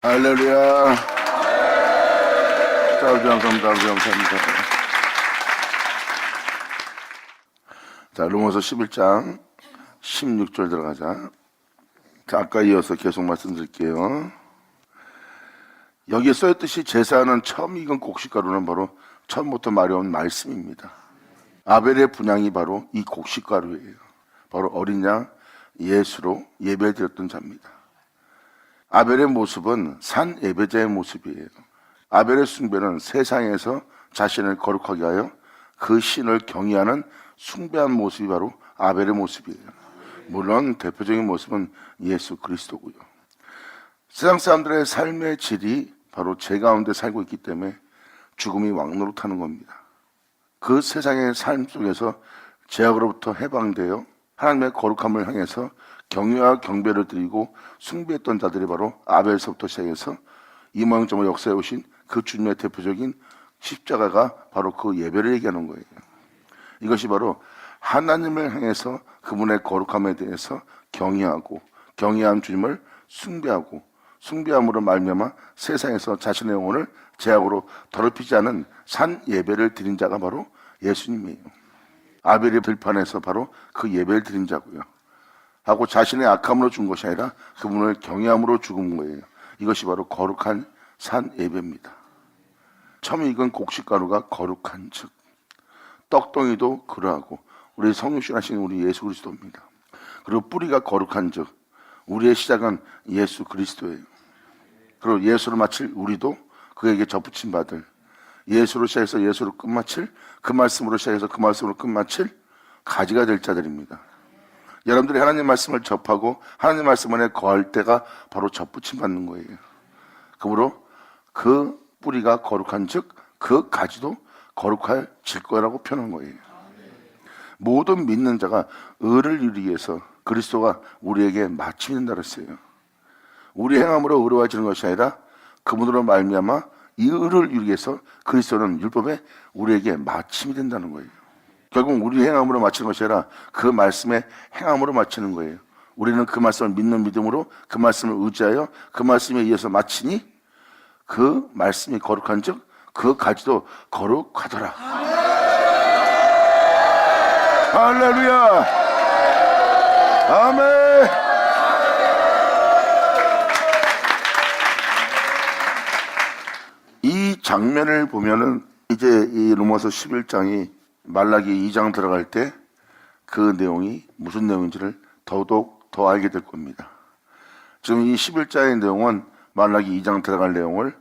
할렐루야. 감사합니다. 자, 로마서 11장 16절 들어가자. 자, 아까 이어서 계속 말씀드릴게요. 여기에 써있듯이 제사하는 처음 익은 곡식가루는 바로 처음부터 말해온 말씀입니다. 아벨의 분향이 바로 이 곡식가루예요. 바로 어린 양 예수로 예배드렸던 자입니다. 아벨의 모습은 산 예배자의 모습이에요. 아벨의 숭배는 세상에서 자신을 거룩하게 하여 그 신을 경외하는 숭배한 모습이 바로 아벨의 모습이에요. 물론 대표적인 모습은 예수 그리스도고요. 세상 사람들의 삶의 질이 바로 죄 가운데 살고 있기 때문에 죽음이 왕노릇하는 겁니다. 그 세상의 삶 속에서 죄악으로부터 해방되어 하나님의 거룩함을 향해서 경외와 경배를 드리고 숭배했던 자들이 바로 아벨서부터 시작해서 이모양점을 역사해 오신 그 주님의 대표적인 십자가가 바로 그 예배를 얘기하는 거예요. 이것이 바로 하나님을 향해서 그분의 거룩함에 대해서 경외하고 경외한 주님을 숭배하고 숭배함으로 말미암아 세상에서 자신의 영혼을 죄악으로 더럽히지 않은 산 예배를 드린 자가 바로 예수님이에요. 아벨의 들판에서 바로 그 예배를 드린 자고요. 하고 자신의 악함으로 죽은 것이 아니라 그분을 경외함으로 죽은 거예요. 이것이 바로 거룩한 산 예배입니다. 처음 익은 곡식가루가 거룩한 즉 떡덩이도 그러하고 우리 성육신하신 우리 예수 그리스도입니다. 그리고 뿌리가 거룩한 즉 우리의 시작은 예수 그리스도예요. 그리고 예수를 마칠 우리도 그에게 접붙임 받을 예수로 시작해서 예수로 끝마칠 그 말씀으로 시작해서 그 말씀으로 끝마칠 가지가 될 자들입니다. 여러분들이 하나님 말씀을 접하고 하나님 말씀 안에 거할 때가 바로 접붙임 받는 거예요. 그러므로 그 뿌리가 거룩한 즉 그 가지도 거룩해질 거라고 표현한 거예요. 모든 믿는 자가 의를 이루기 위해서 그리스도가 우리에게 마침이 된다 그랬어요. 우리 행함으로 의로워지는 것이 아니라 그분으로 말미암아 이 의를 이루기 위해서 그리스도는 율법에 우리에게 마침이 된다는 거예요. 결국 우리 행함으로 마치는 것이 아니라 그 말씀의 행함으로 마치는 거예요. 우리는 그 말씀을 믿는 믿음으로 그 말씀을 의지하여 그 말씀에 의해서 마치니 그 말씀이 거룩한 즉 그 가지도 거룩하더라. 할렐루야. 아멘. 이 장면을 보면은 이제 이 로마서 11장이 말라기 2장 들어갈 때 그 내용이 무슨 내용인지를 더더욱 더 알게 될 겁니다. 지금 이 11장의 내용은 말라기 2장 들어갈 내용을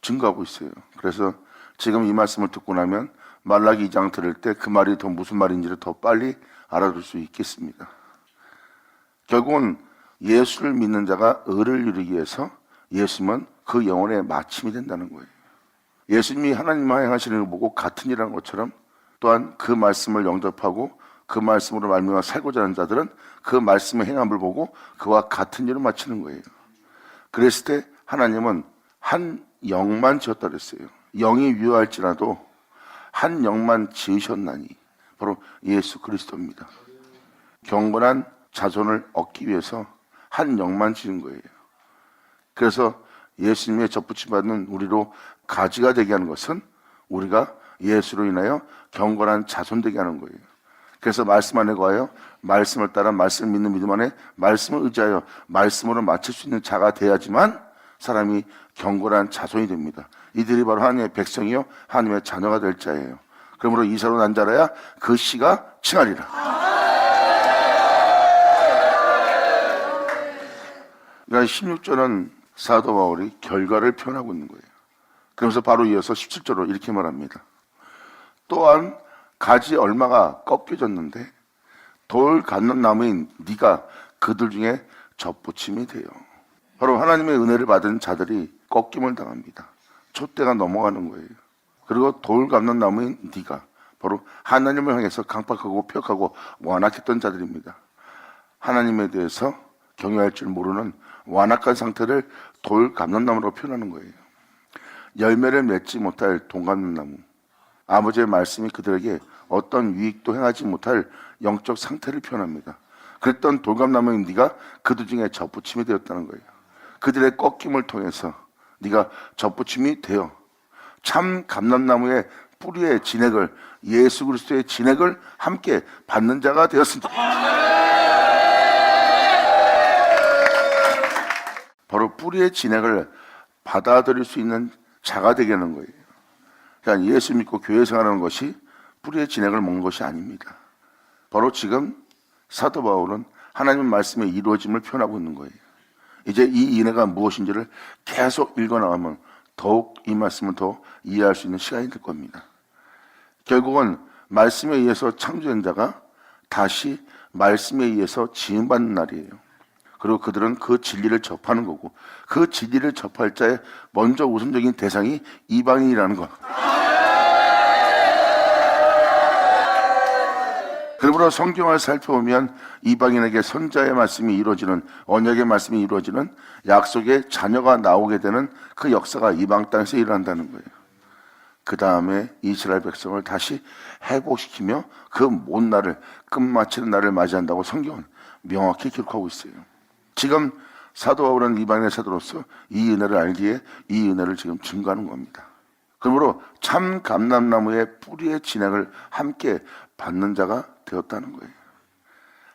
증거하고 있어요. 그래서 지금 이 말씀을 듣고 나면 말라기 2장 들을 때 그 말이 더 무슨 말인지를 더 빨리 알아둘 수 있겠습니다. 결국은 예수를 믿는 자가 의를 이루기 위해서 예수님은 그 영혼의 마침이 된다는 거예요. 예수님이 하나님과 행하시는 걸 보고 같은 일하는 것처럼 또한 그 말씀을 영접하고 그 말씀으로 말미암아 살고자 하는 자들은 그 말씀의 행함을 보고 그와 같은 일을 마치는 거예요. 그랬을 때 하나님은 한 영만 지었다 그랬어요. 영이 유효할지라도 한 영만 지으셨나니 바로 예수 그리스도입니다. 경건한 자손을 얻기 위해서 한 영만 지은 거예요. 그래서 예수님의 접붙임 받는 우리로 가지가 되게 하는 것은 우리가 예수로 인하여 경건한 자손 되게 하는 거예요. 그래서 말씀 안에 거하여 말씀을 따라 말씀을 믿는 믿음 안에 말씀을 의지하여 말씀으로 마칠 수 있는 자가 돼야지만 사람이 경건한 자손이 됩니다. 이들이 바로 하나님의 백성이요 하나님의 자녀가 될 자예요. 그러므로 이사로 난 자라야 그 씨가 칭하리라. 그러니까 16절은 사도 바울이 결과를 표현하고 있는 거예요. 그러면서 바로 이어서 17절로 이렇게 말합니다. 또한 가지 얼마가 꺾여졌는데 돌 갖는 나무인 네가 그들 중에 접붙임이 돼요. 바로 하나님의 은혜를 받은 자들이 꺾임을 당합니다. 촛대가 넘어가는 거예요. 그리고 돌 갖는 나무인 네가 바로 하나님을 향해서 강팍하고 펴하고 완악했던 자들입니다. 하나님에 대해서 경외할 줄 모르는 완악한 상태를 돌 감는 나무로 표현하는 거예요. 열매를 맺지 못할 돈 감는 나무. 아버지의 말씀이 그들에게 어떤 유익도 행하지 못할 영적 상태를 표현합니다. 그랬던 돌감나무인 네가 그들 중에 접붙임이 되었다는 거예요. 그들의 꺾임을 통해서 네가 접붙임이 되어 참 감람나무의 뿌리의 진액을, 예수 그리스도의 진액을 함께 받는 자가 되었습니다. 바로 뿌리의 진액을 받아들일 수 있는 자가 되게 하는 거예요. 그러니까 예수 믿고 교회 생활하는 것이 뿌리의 진액을 먹는 것이 아닙니다. 바로 지금 사도 바울은 하나님의 말씀의 이루어짐을 표현하고 있는 거예요. 이제 이 은혜가 무엇인지를 계속 읽어나가면 더욱 이 말씀을 더 이해할 수 있는 시간이 될 겁니다. 결국은 말씀에 의해서 창조된 자가 다시 말씀에 의해서 지음받는 날이에요. 그리고 그들은 그 진리를 접하는 거고, 그 진리를 접할 자의 먼저 우선적인 대상이 이방인이라는 것. 그러므로 성경을 살펴보면 이방인에게 선자의 말씀이 이루어지는, 언약의 말씀이 이루어지는, 약속의 자녀가 나오게 되는 그 역사가 이방 땅에서 일어난다는 거예요. 그 다음에 이스라엘 백성을 다시 회복시키며 그 못 날을, 끝마치는 날을 맞이한다고 성경은 명확히 기록하고 있어요. 지금 사도 바울은 이방인의 사도로서 이 은혜를 알기에 이 은혜를 지금 증거하는 겁니다. 그러므로 참 감람나무의 뿌리의 진액을 함께 받는 자가 되었다는 거예요.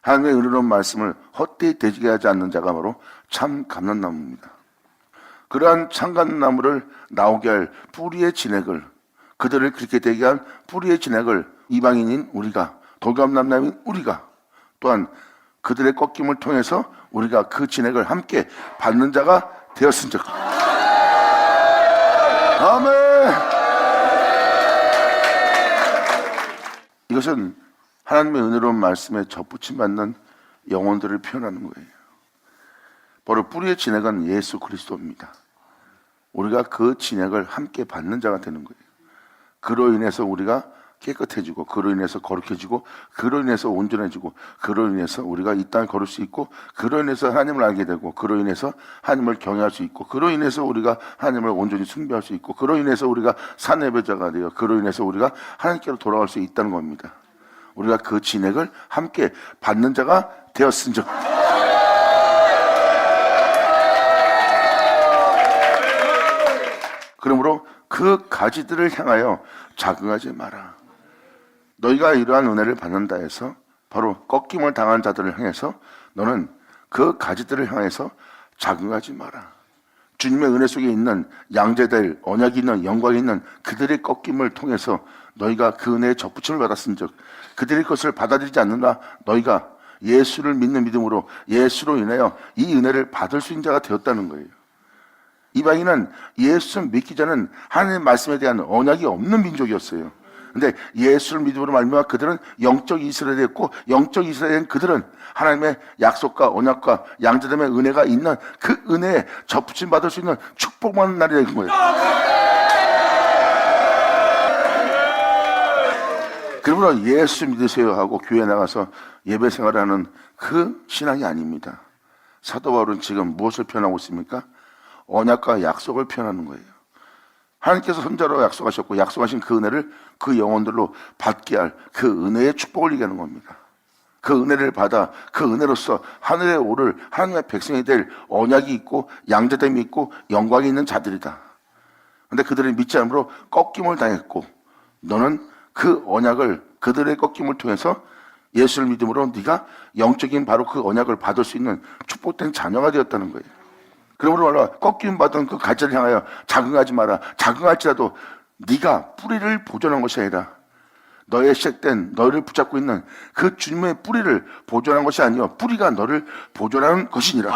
하나님의 은혜로운 말씀을 헛되이 되지게 하지 않는 자가 바로 참 감람나무입니다. 그러한 참 감람나무를 나오게 할 뿌리의 진액을, 그들을 그렇게 되게 한 뿌리의 진액을 이방인인 우리가, 돌감람나무인 우리가, 또한 그들의 꺾임을 통해서 우리가 그 진액을 함께 받는 자가 되었은즉. 아멘. 이것은 하나님의 은혜로운 말씀에 접붙임 받는 영혼들을 표현하는 거예요. 바로 뿌리의 진액은 예수 그리스도입니다. 우리가 그 진액을 함께 받는 자가 되는 거예요. 그로 인해서 우리가 깨끗해지고, 그로 인해서 거룩해지고, 그로 인해서 온전해지고, 그로 인해서 우리가 이 땅을 걸을 수 있고, 그로 인해서 하나님을 알게 되고, 그로 인해서 하나님을 경외할 수 있고, 그로 인해서 우리가 하나님을 온전히 숭배할 수 있고, 그로 인해서 우리가 산예배자가 되어, 그로 인해서 우리가 하나님께로 돌아갈 수 있다는 겁니다. 우리가 그 진액을 함께 받는 자가 되었은즉. 그러므로 그 가지들을 향하여 자긍하지 마라. 너희가 이러한 은혜를 받는다 해서 바로 꺾임을 당한 자들을 향해서 너는 그 가지들을 향해서 자긍하지 마라. 주님의 은혜 속에 있는 양제될, 언약이 있는, 영광이 있는 그들의 꺾임을 통해서 너희가 그 은혜에 접붙임을 받았은즉, 그들이 그것을 받아들이지 않는다, 너희가 예수를 믿는 믿음으로 예수로 인하여 이 은혜를 받을 수 있는 자가 되었다는 거예요. 이방인은 예수 믿기 전에는 하나님의 말씀에 대한 언약이 없는 민족이었어요. 근데 예수를 믿음으로 말미암아 그들은 영적 이스라엘이 됐고, 영적 이스라엘은 그들은 하나님의 약속과 언약과 양자됨의 은혜가 있는 그 은혜에 접붙임 받을 수 있는 축복받는 날이 된 거예요. 그러므로 예수 믿으세요 하고 교회 나가서 예배 생활하는 그 신앙이 아닙니다. 사도 바울은 지금 무엇을 표현하고 있습니까? 언약과 약속을 표현하는 거예요. 하나님께서 선자로 약속하셨고, 약속하신 그 은혜를 그 영혼들로 받게 할 그 은혜의 축복을 얘기하는 겁니다. 그 은혜를 받아 그 은혜로서 하늘에 오를 하나님의 백성이 될 언약이 있고, 양자됨이 있고, 영광이 있는 자들이다. 그런데 그들이 믿지 않으므로 꺾임을 당했고, 너는 그 언약을, 그들의 꺾임을 통해서 예수를 믿음으로 네가 영적인 바로 그 언약을 받을 수 있는 축복된 자녀가 되었다는 거예요. 그러므로 말로 꺾임 받은 그 가지를 향하여 자긍하지 마라. 자긍할지라도 네가 뿌리를 보존한 것이 아니라, 너의 시작된, 너를 붙잡고 있는 그 주님의 뿌리를 보존한 것이 아니요, 뿌리가 너를 보존하는 것이니라.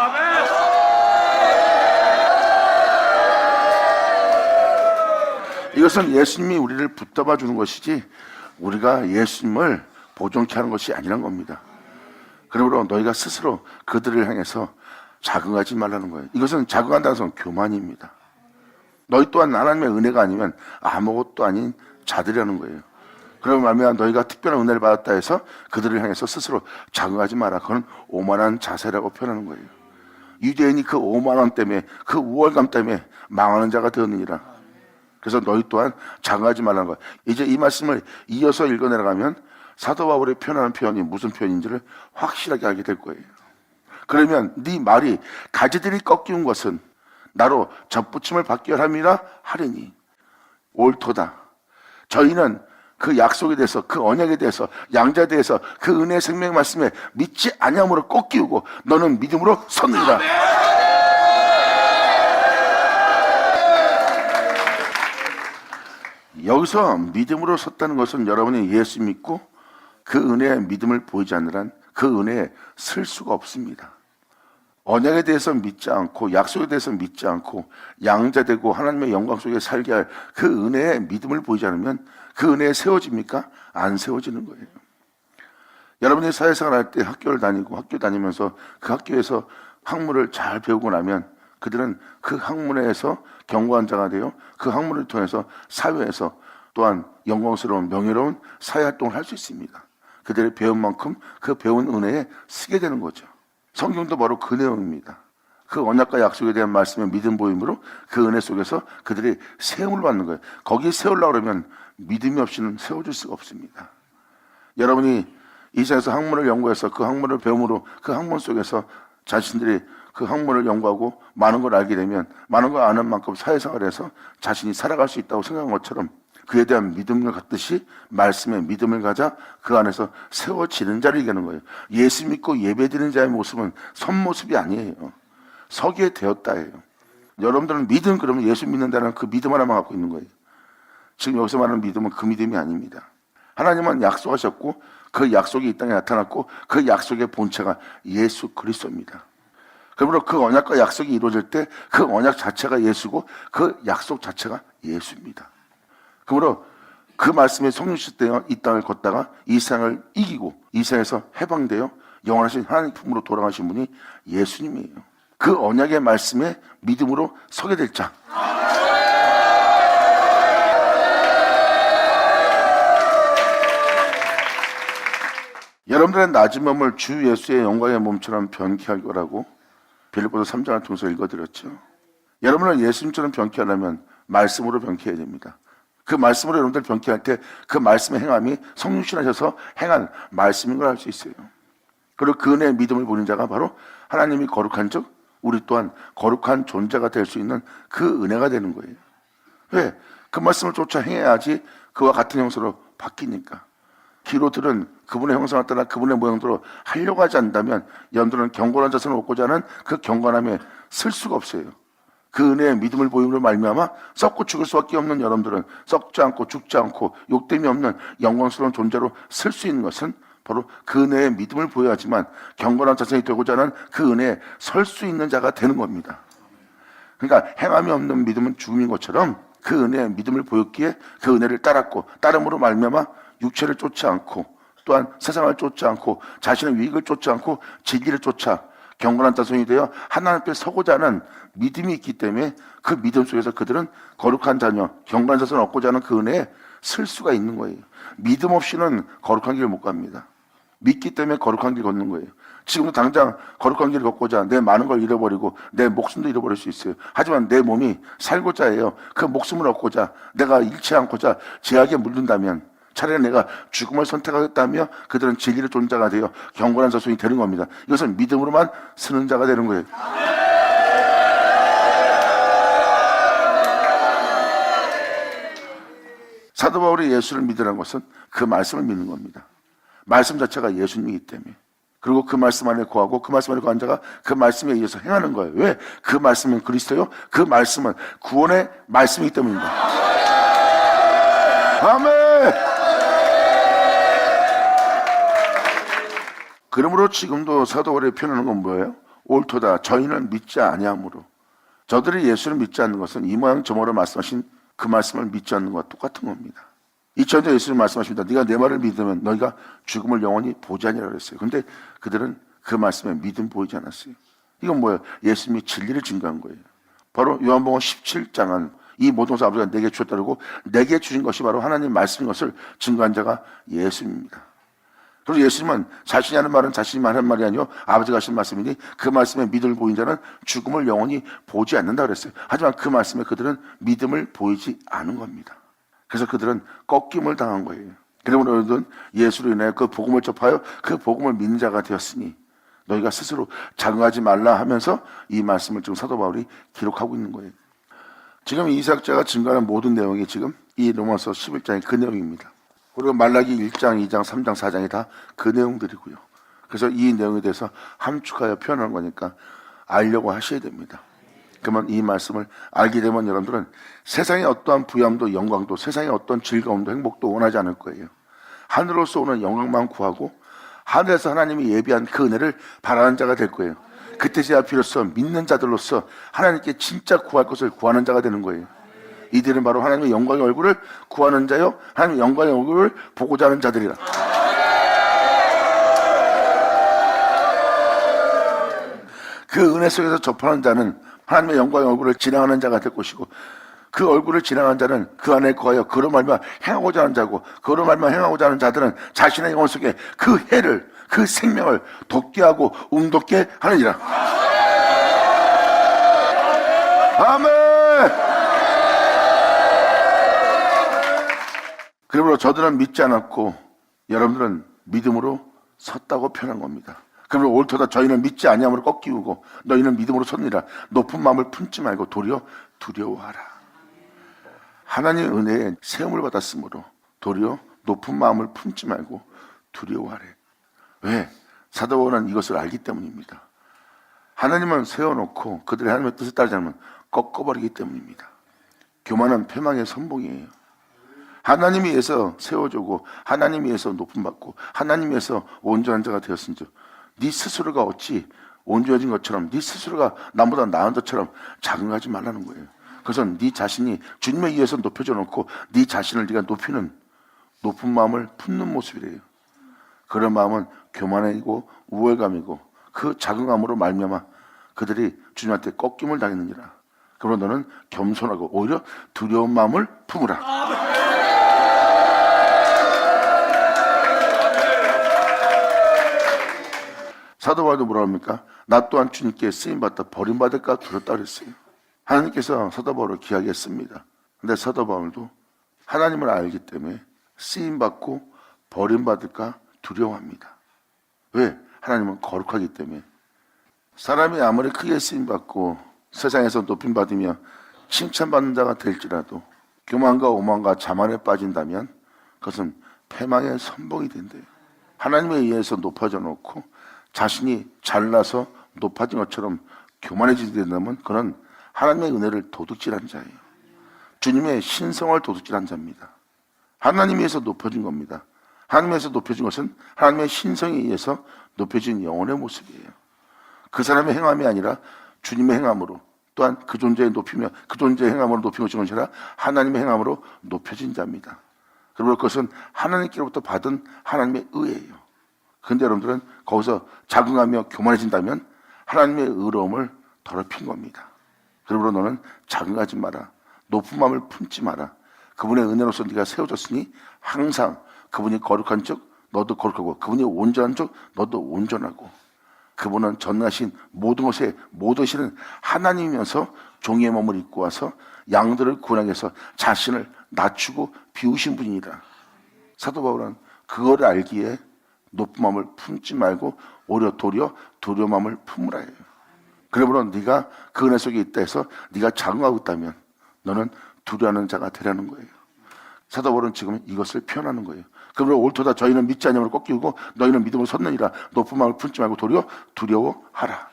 이것은 예수님이 우리를 붙잡아 주는 것이지 우리가 예수님을 보존케 하는 것이 아니란 겁니다. 그러므로 너희가 스스로 그들을 향해서 자긍하지 말라는 거예요. 이것은 자긍한다는 것은 교만입니다. 너희 또한 하나님의 은혜가 아니면 아무것도 아닌 자들이라는 거예요. 그러면 말미암아 너희가 특별한 은혜를 받았다 해서 그들을 향해서 스스로 자긍하지 마라. 그건 오만한 자세라고 표현하는 거예요. 유대인이 그 오만함 때문에, 그 우월감 때문에 망하는 자가 되었느니라. 그래서 너희 또한 자긍하지 말라는 거예요. 이제 이 말씀을 이어서 읽어내려가면 사도 바울이 표현하는 표현이 무슨 표현인지를 확실하게 알게 될 거예요. 그러면 네 말이 가지들이 꺾이는 것은 나로 접붙임을 받게 함이라 하리니 옳도다. 저희는 그 약속에 대해서, 그 언약에 대해서, 양자에 대해서, 그 은혜의 생명 말씀에 믿지 아니함으로 꺾이우고 너는 믿음으로 섰느니라. 여기서 믿음으로 섰다는 것은 여러분이 예수 믿고 그 은혜의 믿음을 보이지 않으란 그 은혜에 쓸 수가 없습니다. 언약에 대해서 믿지 않고 약속에 대해서 믿지 않고 양자되고 하나님의 영광 속에 살게 할 그 은혜의 믿음을 보이지 않으면 그 은혜에 세워집니까? 안 세워지는 거예요. 여러분이 사회생활 할 때 학교를 다니고 학교 다니면서 그 학교에서 학문을 잘 배우고 나면 그들은 그 학문에서 경고한 자가 되어 그 학문을 통해서 사회에서 또한 영광스러운 명예로운 사회활동을 할 수 있습니다. 그들의 배운 만큼 그 배운 은혜에 쓰게 되는 거죠. 성경도 바로 그 내용입니다. 그 언약과 약속에 대한 말씀의 믿음 보임으로 그 은혜 속에서 그들이 세움을 받는 거예요. 거기에 세우려고 그러면 믿음이 없이는 세워줄 수가 없습니다. 여러분이 이 세상에서 학문을 연구해서 그 학문을 배움으로 그 학문 속에서 자신들이 그 학문을 연구하고 많은 걸 알게 되면 많은 걸 아는 만큼 사회생활에서 자신이 살아갈 수 있다고 생각한 것처럼 그에 대한 믿음을 갖듯이 말씀에 믿음을 가자 그 안에서 세워지는 자를 얘기하는 거예요. 예수 믿고 예배드리는 자의 모습은 선모습이 아니에요. 서게 되었다예요. 여러분들은 믿음 그러면 예수 믿는다는 그 믿음 하나만 갖고 있는 거예요. 지금 여기서 말하는 믿음은 그 믿음이 아닙니다. 하나님은 약속하셨고 그 약속이 이 땅에 나타났고 그 약속의 본체가 예수 그리스도입니다. 그러므로 그 언약과 약속이 이루어질 때 그 언약 자체가 예수고 그 약속 자체가 예수입니다. 그러므로 그 말씀에 성령시되어 이 땅을 걷다가 이 세상을 이기고 이 세상에서 해방되어 영원하신 하나님 품으로 돌아가신 분이 예수님이에요. 그 언약의 말씀에 믿음으로 서게 될 자. 여러분들의 낮은 몸을 주 예수의 영광의 몸처럼 변케 할 거라고 빌립보서 3장을 통해서 읽어드렸죠. 여러분은 예수님처럼 변케 하려면 말씀으로 변케해야 됩니다. 그 말씀으로 여러분들 변케할 때 그 말씀의 행함이 성육신하셔서 행한 말씀인 걸 알 수 있어요. 그리고 그 은혜의 믿음을 보는 자가 바로 하나님이 거룩한 즉 우리 또한 거룩한 존재가 될 수 있는 그 은혜가 되는 거예요. 왜? 그 말씀을 쫓아 행해야지 그와 같은 형상으로 바뀌니까. 기로들은 그분의 형상을 따라 그분의 모양대로 하려고 하지 않는다면 여러분들은 경건한 자세를 얻고자 하는 그 경건함에 쓸 수가 없어요. 그 은혜의 믿음을 보임으로 말미암아 썩고 죽을 수밖에 없는 여러분들은 썩지 않고 죽지 않고 욕됨이 없는 영광스러운 존재로 쓸 수 있는 것은 바로 그 은혜의 믿음을 보여야지만 경건한 자세이 되고자 하는 그 은혜에 설 수 있는 자가 되는 겁니다. 그러니까 행함이 없는 믿음은 죽음인 것처럼 그 은혜의 믿음을 보였기에 그 은혜를 따랐고 따름으로 말미암아 육체를 쫓지 않고 또한 세상을 쫓지 않고 자신의 유익을 쫓지 않고 진리를 쫓아 경건한 자손이 되어 하나님 앞에 서고자 하는 믿음이 있기 때문에 그 믿음 속에서 그들은 거룩한 자녀, 경건한 자손을 얻고자 하는 그 은혜에 쓸 수가 있는 거예요. 믿음 없이는 거룩한 길을 못 갑니다. 믿기 때문에 거룩한 길 걷는 거예요. 지금도 당장 거룩한 길을 걷고자 내 많은 걸 잃어버리고 내 목숨도 잃어버릴 수 있어요. 하지만 내 몸이 살고자 해요. 그 목숨을 얻고자 내가 잃지 않고자 죄악에 물든다면 차라리 내가 죽음을 선택하겠다며 그들은 진리의 존재가 되어 경건한 자손이 되는 겁니다. 이것은 믿음으로만 쓰는 자가 되는 거예요. 사도 바울이 예수를 믿으라는 것은 그 말씀을 믿는 겁니다. 말씀 자체가 예수님이기 때문에. 그리고 그 말씀 안에 거하고 그 말씀 안에 거한 자가 그 말씀에 의해서 행하는 거예요. 왜? 그 말씀은 그리스도요. 그 말씀은 구원의 말씀이기 때문입니다. 아멘. 그러므로 지금도 사도 바울이 표현하는 건 뭐예요? 옳도다. 저희는 믿지 아니함으로. 저들이 예수를 믿지 않는 것은 이 모양 저 모양 말씀하신 그 말씀을 믿지 않는 것과 똑같은 겁니다. 2000년 예수님 말씀하십니다. 네가 내 말을 믿으면 너희가 죽음을 영원히 보지 아니하라 그랬어요. 그런데 그들은 그 말씀에 믿음 보이지 않았어요. 이건 뭐예요? 예수님이 진리를 증거한 거예요. 바로 요한복음 17장은 이 모든 것을 아버지가 내게 주었다 그러고 내게 주신 것이 바로 하나님 말씀인 것을 증거한 자가 예수님입니다. 그래서 예수님은 자신이 하는 말은 자신이 하는 말이 아니요 아버지가 하신 말씀이니 그 말씀에 믿음을 보인 자는 죽음을 영원히 보지 않는다 그랬어요. 하지만 그 말씀에 그들은 믿음을 보이지 않은 겁니다. 그래서 그들은 꺾임을 당한 거예요. 그러므로 너희들은 예수로 인하여 그 복음을 접하여 그 복음을 믿는 자가 되었으니 너희가 스스로 자긍하지 말라 하면서 이 말씀을 지금 사도 바울이 기록하고 있는 거예요. 지금 이 사역자가 증거하는 모든 내용이 지금 이 로마서 11장의 그 내용입니다. 그리고 말라기 1장, 2장, 3장, 4장이 다 그 내용들이고요. 그래서 이 내용에 대해서 함축하여 표현한 거니까 알려고 하셔야 됩니다. 그러면 이 말씀을 알게 되면 여러분들은 세상의 어떠한 부함도 영광도 세상의 어떤 즐거움도 행복도 원하지 않을 거예요. 하늘로서 오는 영광만 구하고 하늘에서 하나님이 예비한 그 은혜를 바라는 자가 될 거예요. 그때서야 비로소 믿는 자들로서 하나님께 진짜 구할 것을 구하는 자가 되는 거예요. 이들은 바로 하나님의 영광의 얼굴을 구하는 자요 하나님의 영광의 얼굴을 보고자 하는 자들이라. 그 은혜 속에서 접하는 자는 하나님의 영광의 얼굴을 지나가는 자가 될 것이고, 그 얼굴을 지나가는 자는 그 안에 거하여 그로 말미암아 행하고자 하는 자고, 그로 말미암아 행하고자 하는 자들은 자신의 영혼 속에 그 해를, 그 생명을 돋게 하고 움돋게 하느니라. 아멘. 그러므로 저들은 믿지 않았고 여러분들은 믿음으로 섰다고 표현한 겁니다. 그러므로 옳도다 저희는 믿지 아니함으로 꺾이우고 너희는 믿음으로 섰느니라. 높은 마음을 품지 말고 도리어 두려워하라. 하나님의 은혜에 세움을 받았으므로 도리어 높은 마음을 품지 말고 두려워하래. 왜? 사도 바울은 이것을 알기 때문입니다. 하나님은 세워놓고 그들이 하나님의 뜻을 따르지 않으면 꺾어버리기 때문입니다. 교만은 패망의 선봉이에요. 하나님이 위해서 세워주고 하나님이 위해서 높임받고 하나님이 위해서 온전한 자가 되었은즉 네 스스로가 어찌 온전해진 것처럼 네 스스로가 남보다 나은 것처럼 자긍하지 말라는 거예요. 그것은 네 자신이 주님에 의해서 높여져 놓고 네 자신을 네가 높이는 높은 마음을 품는 모습이래요. 그런 마음은 교만이고 우월감이고 그 자긍함으로 말미암아 그들이 주님한테 꺾임을 당했느니라. 그러나 너는 겸손하고 오히려 두려운 마음을 품으라. 사도 바울도 뭐라 합니까? 나 또한 주님께 쓰임받다 버림받을까 두렵다 그랬어요. 하나님께서 사도 바울을 귀하게 했습니다. 근데 사도 바울도 하나님을 알기 때문에 쓰임받고 버림받을까 두려워합니다. 왜? 하나님은 거룩하기 때문에. 사람이 아무리 크게 쓰임받고 세상에서 높임받으며 칭찬받는 자가 될지라도 교만과 오만과 자만에 빠진다면 그것은 패망의 선봉이 된대요. 하나님에 의해서 높아져 놓고 자신이 잘나서 높아진 것처럼 교만해지게 된다면 그는 하나님의 은혜를 도둑질한 자예요. 주님의 신성을 도둑질한 자입니다. 하나님에 의해서 높여진 겁니다. 하나님에서 높여진 것은 하나님의 신성에 의해서 높여진 영혼의 모습이에요. 그 사람의 행함이 아니라 주님의 행함으로, 또한 그 존재에 높이며 그 존재의 행함으로 높인 것이 아니라 하나님의 행함으로 높여진 자입니다. 그리고 그것은 하나님께로부터 받은 하나님의 의예요. 그런데 여러분들은 거기서 자긍하며 교만해진다면 하나님의 의로움을 더럽힌 겁니다. 그러므로 너는 자긍하지 마라. 높은 마음을 품지 마라. 그분의 은혜로서 네가 세워졌으니 항상 그분이 거룩한 적 너도 거룩하고 그분이 온전한 적 너도 온전하고 그분은 전능하신 모든 것에 모두시는 하나님이면서 종의 몸을 입고 와서 양들을 구원하기 위해서 자신을 낮추고 비우신 분이라. 사도 바울은 그거를 알기에 높은 마음을 품지 말고 오히려 도리어 두려운 마음을 품으라 해요. 그러므로 네가 그 은혜 속에 있다 해서 네가 자긍하고 있다면 너는 두려워하는 자가 되라는 거예요. 사도 바울은 지금 이것을 표현하는 거예요. 그러므로 옳도다 저희는 믿지 아니함으로 꺾이고 너희는 믿음으로 섰느니라. 높은 마음을 품지 말고 도리어 두려워하라.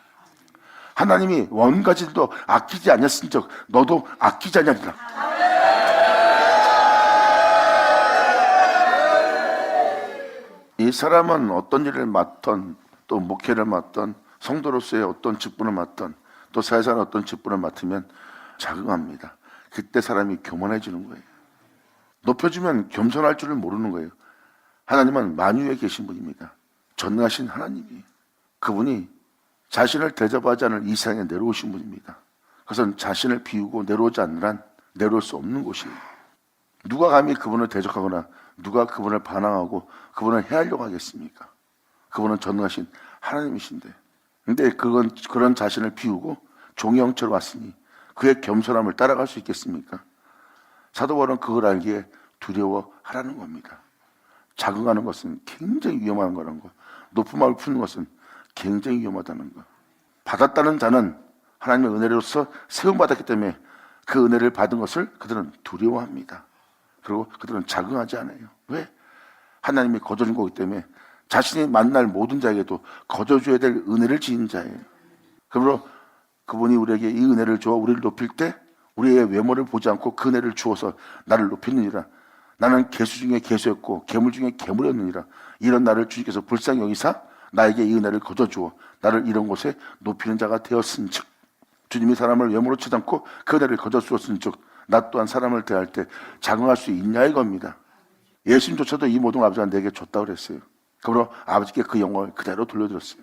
하나님이 원가지도 아끼지 않았은즉 너도 아끼지 아니하리라. 이 사람은 어떤 일을 맡던 또 목회를 맡던 성도로서의 어떤 직분을 맡던 또 사회사는 어떤 직분을 맡으면 자긍합니다. 그때 사람이 교만해지는 거예요. 높여주면 겸손할 줄을 모르는 거예요. 하나님은 만유에 계신 분입니다. 전능하신 하나님이 그분이 자신을 대접하지 않을 이 세상에 내려오신 분입니다. 그것은 자신을 비우고 내려오지 않는 한 내려올 수 없는 곳이에요. 누가 감히 그분을 대적하거나 누가 그분을 반항하고 그분을 해하려고 하겠습니까? 그분은 전능하신 하나님이신데, 근데 그런 자신을 비우고 종의 형체로 왔으니 그의 겸손함을 따라갈 수 있겠습니까? 사도 바울은 그걸 알기에 두려워하라는 겁니다. 자긍하는 것은 굉장히 위험한 거라는 거. 높은 마음을 품는 것은 굉장히 위험하다는 거. 받았다는 자는 하나님의 은혜로서 세움받았기 때문에 그 은혜를 받은 것을 그들은 두려워합니다. 그리고 그들은 자긍하지 않아요. 왜? 하나님이 거저준 거기 때문에 자신이 만날 모든 자에게도 거저줘야 될 은혜를 지닌 자예요. 그러므로 그분이 우리에게 이 은혜를 주어 우리를 높일 때 우리의 외모를 보지 않고 그 은혜를 주어서 나를 높이느니라. 나는 개수 중에 개수였고 괴물 중에 괴물이었느니라. 이런 나를 주님께서 불쌍히 여기사 나에게 이 은혜를 거저주어 나를 이런 곳에 높이는 자가 되었은즉, 주님이 사람을 외모로 치지 않고 그 은혜를 거저주었은즉 나 또한 사람을 대할 때 자긍할 수 있냐 이겁니다. 예수님조차도 이 모든 아버지가 내게 줬다고 그랬어요. 그러므로 아버지께 그 영광을 그대로 돌려드렸어요.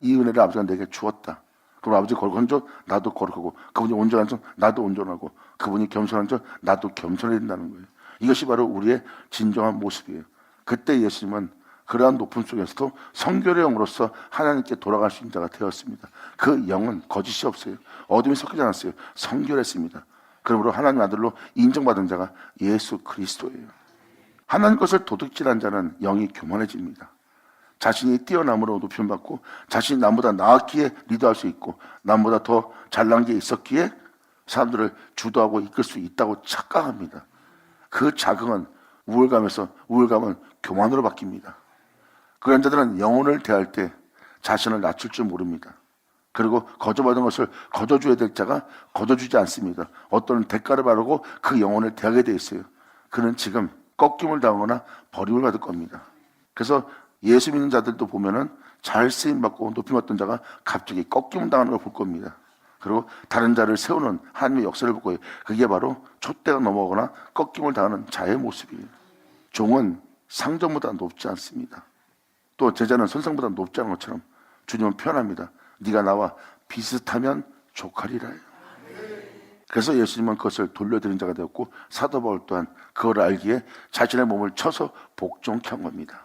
이 은혜를 아버지가 내게 주었다. 그럼 아버지 거룩한 자 나도 거룩하고, 그분이 온전한 자 나도 온전하고, 그분이 겸손한 자 나도 겸손해야 된다는 거예요. 이것이 바로 우리의 진정한 모습이에요. 그때 예수님은 그러한 높음 속에서도 성결의 영으로서 하나님께 돌아갈 수 있는 자가 되었습니다. 그 영은 거짓이 없어요. 어둠이 섞이지 않았어요. 성결했습니다. 그러므로 하나님 아들로 인정받은 자가 예수 그리스도예요. 하나님 것을 도둑질한 자는 영이 교만해집니다. 자신이 뛰어남으로 높임 받고 자신이 남보다 나았기에 리더할 수 있고 남보다 더 잘난 게 있었기에 사람들을 주도하고 이끌 수 있다고 착각합니다. 그 자긍은 우월감은 교만으로 바뀝니다. 그런 자들은 영혼을 대할 때 자신을 낮출 줄 모릅니다. 그리고 거저받은 것을 거저줘야 될 자가 거저주지 않습니다. 어떤 대가를 바르고 그 영혼을 대하게 돼 있어요. 그는 지금 꺾임을 당하거나 버림을 받을 겁니다. 그래서 예수 믿는 자들도 보면은 잘 쓰임받고 높임받던 자가 갑자기 꺾임을 당하는 걸 볼 겁니다. 그리고 다른 자를 세우는 하나님의 역사를 볼 거예요. 그게 바로 촛대가 넘어가거나 꺾임을 당하는 자의 모습이에요. 종은 상전보다 높지 않습니다. 또 제자는 선생보다 높지 않은 것처럼 주님은 표현합니다. 네가 나와 비슷하면 족하리라. 그래서 예수님은 그것을 돌려드린 자가 되었고, 사도 바울 또한 그걸 알기에 자신의 몸을 쳐서 복종케 한 겁니다.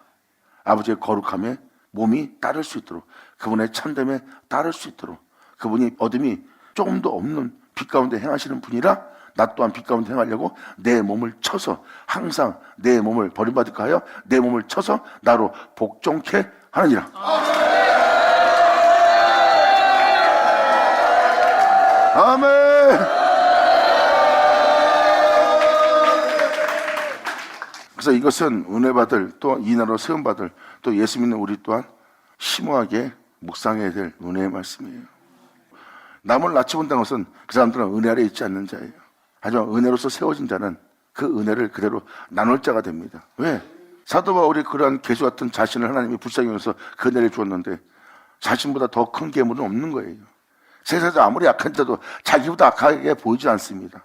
아버지의 거룩함에 몸이 따를 수 있도록, 그분의 참됨에 따를 수 있도록, 그분이 어둠이 조금도 없는 빛 가운데 행하시는 분이라 나 또한 빛 가운데 행하려고 내 몸을 쳐서, 항상 내 몸을 버림받을까 하여 내 몸을 쳐서 나로 복종케 하느니라. 아멘. 그래서 이것은 은혜 받을, 또 이나로 세움 받을, 또 예수 믿는 우리 또한 심오하게 묵상해야 될 은혜의 말씀이에요. 남을 낮춰 본다는 것은 그 사람들은 은혜 아래 있지 않는 자예요. 하지만 은혜로서 세워진 자는 그 은혜를 그대로 나눌 자가 됩니다. 왜? 사도 바울이 그러한 개수 같은 자신을 하나님이 불쌍히 여겨서 그 은혜를 주었는데 자신보다 더 큰 괴물은 없는 거예요. 세상에서 아무리 약한 자도 자기보다 악하게 보이지 않습니다.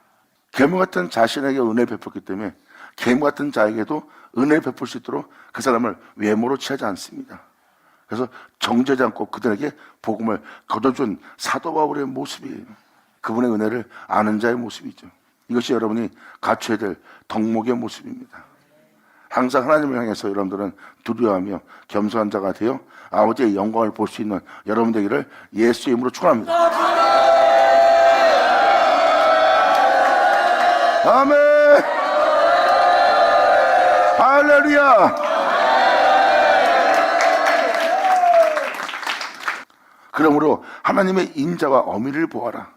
괴물 같은 자신에게 은혜를 베풀기 때문에 괴물 같은 자에게도 은혜를 베풀 수 있도록 그 사람을 외모로 취하지 않습니다. 그래서 정죄하지 않고 그들에게 복음을 거둬준 사도 바울의 모습이에요. 그분의 은혜를 아는 자의 모습이죠. 이것이 여러분이 갖춰야 될 덕목의 모습입니다. 항상 하나님을 향해서 여러분들은 두려워하며 겸손한 자가 되어 아버지의 영광을 볼 수 있는 여러분 되기를 예수의 이름으로 축원합니다. 아멘. 할렐루야. 그러므로 하나님의 인자와 어미를 보아라.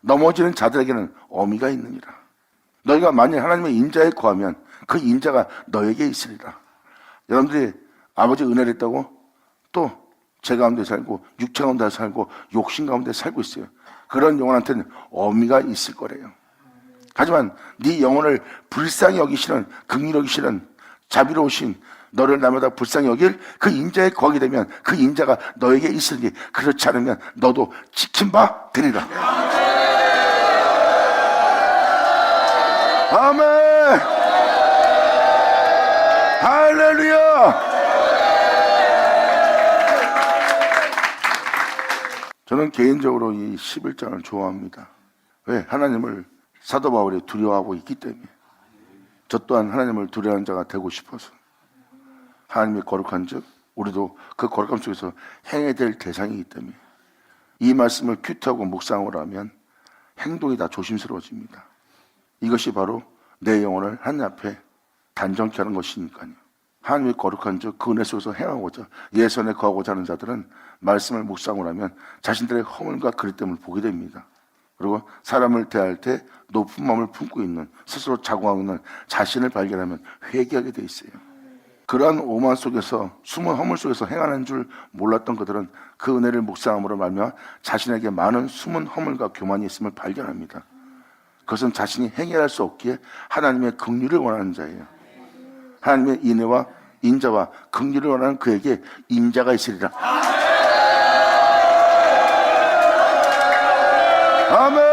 넘어지는 자들에게는 어미가 있느니라. 너희가 만일 하나님의 인자에 거하면 그 인자가 너에게 있으리라. 여러분들이 아버지 은혜를 했다고 또 죄 가운데 살고 육체 가운데 살고 욕심 가운데 살고 있어요. 그런 영혼한테는 어미가 있을 거래요. 하지만 네 영혼을 불쌍히 여기시는, 긍휼히 여기시는, 자비로우신, 너를 날마다 불쌍히 여길 그 인자에 거하게 되면 그 인자가 너에게 있으니, 그렇지 않으면 너도 지킨 바 되리라. 아멘. 할렐루야. 저는 개인적으로 이 11장을 좋아합니다. 왜? 하나님을 사도 바울이 두려워하고 있기 때문에. 저 또한 하나님을 두려워하는 자가 되고 싶어서. 하나님의 거룩한 즉 우리도 그 거룩함 속에서 행해야 될 대상이기 때문에 이 말씀을 큐트하고 묵상을 하면 행동이 다 조심스러워집니다. 이것이 바로 내 영혼을 하나님 앞에 단정케 하는 것이니까요. 하나님의 거룩한 그 은혜 속에서 행하고자 예선에 거하고자 하는 자들은 말씀을 묵상을 하면 자신들의 허물과 그릇됨을 보게 됩니다. 그리고 사람을 대할 때 높은 마음을 품고 있는, 스스로 자궁하고 있는 자신을 발견하면 회개하게 돼 있어요. 그러한 오만 속에서, 숨은 허물 속에서 행하는 줄 몰랐던 그들은 그 은혜를 묵상함으로 말미암아 자신에게 많은 숨은 허물과 교만이 있음을 발견합니다. 그것은 자신이 해결할 수 없기에 하나님의 긍휼을 원하는 자예요. 하나님의 인애와 인자와 긍휼을 원하는 그에게 인자가 있으리라. 아멘.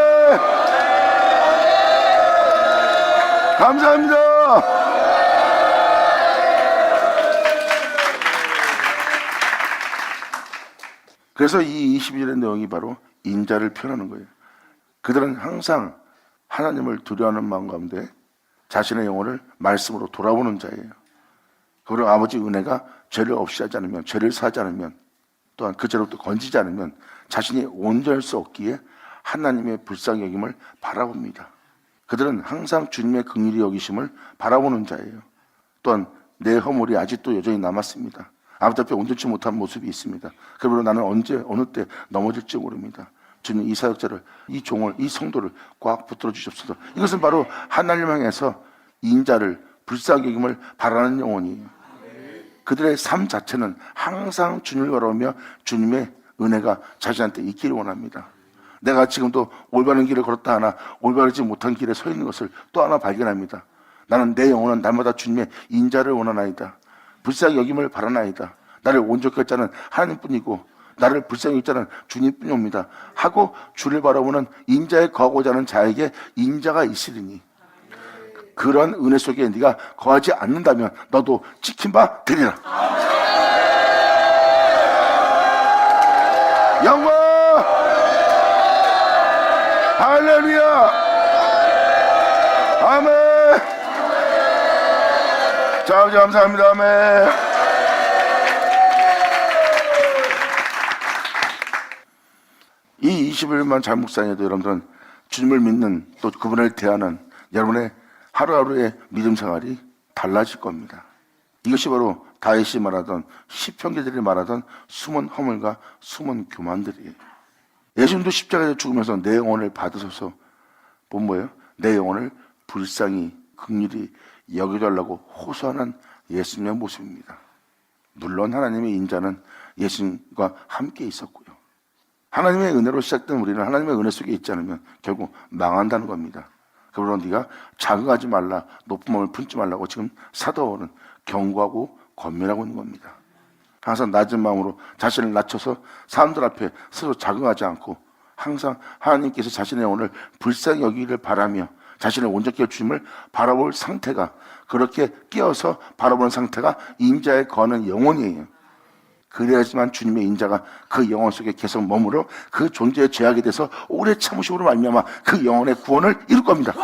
감사합니다. 그래서 이 22절의 내용이 바로 인자를 표현하는 거예요. 그들은 항상 하나님을 두려워하는 마음 가운데 자신의 영혼을 말씀으로 돌아보는 자예요. 그리고 아버지 은혜가 죄를 없이 하지 않으면, 죄를 사지 않으면, 또한 그 죄로부터 건지지 않으면 자신이 온전할 수 없기에 하나님의 불쌍히 여김을 바라봅니다. 그들은 항상 주님의 긍휼히 여기심을 바라보는 자예요. 또한 내 허물이 아직도 여전히 남았습니다. 아버지 앞에 온전치 못한 모습이 있습니다. 그러므로 나는 언제 어느 때 넘어질지 모릅니다. 주님 이 사역자를, 이 종을, 이 성도를 꽉 붙들어 주십시오. 이것은 바로 하나님 향해서 인자를, 불쌍히 여김을 바라는 영혼이에요. 그들의 삶 자체는 항상 주님을 바라보며 주님의 은혜가 자신한테 있기를 원합니다. 내가 지금도 올바른 길을 걸었다 하나 올바르지 못한 길에 서 있는 것을 또 하나 발견합니다. 나는 내 영혼은 날마다 주님의 인자를 원하나이다. 불쌍히 여김을 바라나이다. 나를 온전케 할 자는 하나님뿐이고 나를 불쌍히 여길 자는 주님뿐이옵니다 하고 주를 바라보는 인자에 거하고자 하는 자에게 인자가 있으리니 그런 은혜 속에 네가 거하지 않는다면 너도 찍힌 바 되리라. 영광! 할렐루야! 아멘! 자, 아버지 감사합니다. 아멘. 이 20일만 잘 묵상해도 여러분들은 주님을 믿는, 또 그분을 대하는 여러분의 하루하루의 믿음 생활이 달라질 겁니다. 이것이 바로 다윗이 말하던, 시편기들이 말하던 숨은 허물과 숨은 교만들이에요. 예수님도 십자가에 죽으면서 내 영혼을 받으소서, 본 뭐예요? 내 영혼을 불쌍히 긍휼히 여겨달라고 호소하는 예수님의 모습입니다. 물론 하나님의 인자는 예수님과 함께 있었고요. 하나님의 은혜로 시작된 우리는 하나님의 은혜 속에 있지 않으면 결국 망한다는 겁니다. 그러므로 네가 자극하지 말라, 높은 마음을 품지 말라고 지금 사도 바울은 경고하고 권면하고 있는 겁니다. 항상 낮은 마음으로 자신을 낮춰서 사람들 앞에 스스로 자극하지 않고 항상 하나님께서 자신의 영혼을 불쌍히 여기기를 바라며 자신을 온전케 할 주님을 바라볼 상태가, 그렇게 깨어서 바라보는 상태가 인자에 거하는 영혼이에요. 그래야지만 주님의 인자가 그 영혼 속에 계속 머물러 그 존재의 죄악에 대해서 오래 참으심으로 말미암아 그 영혼의 구원을 이룰 겁니다.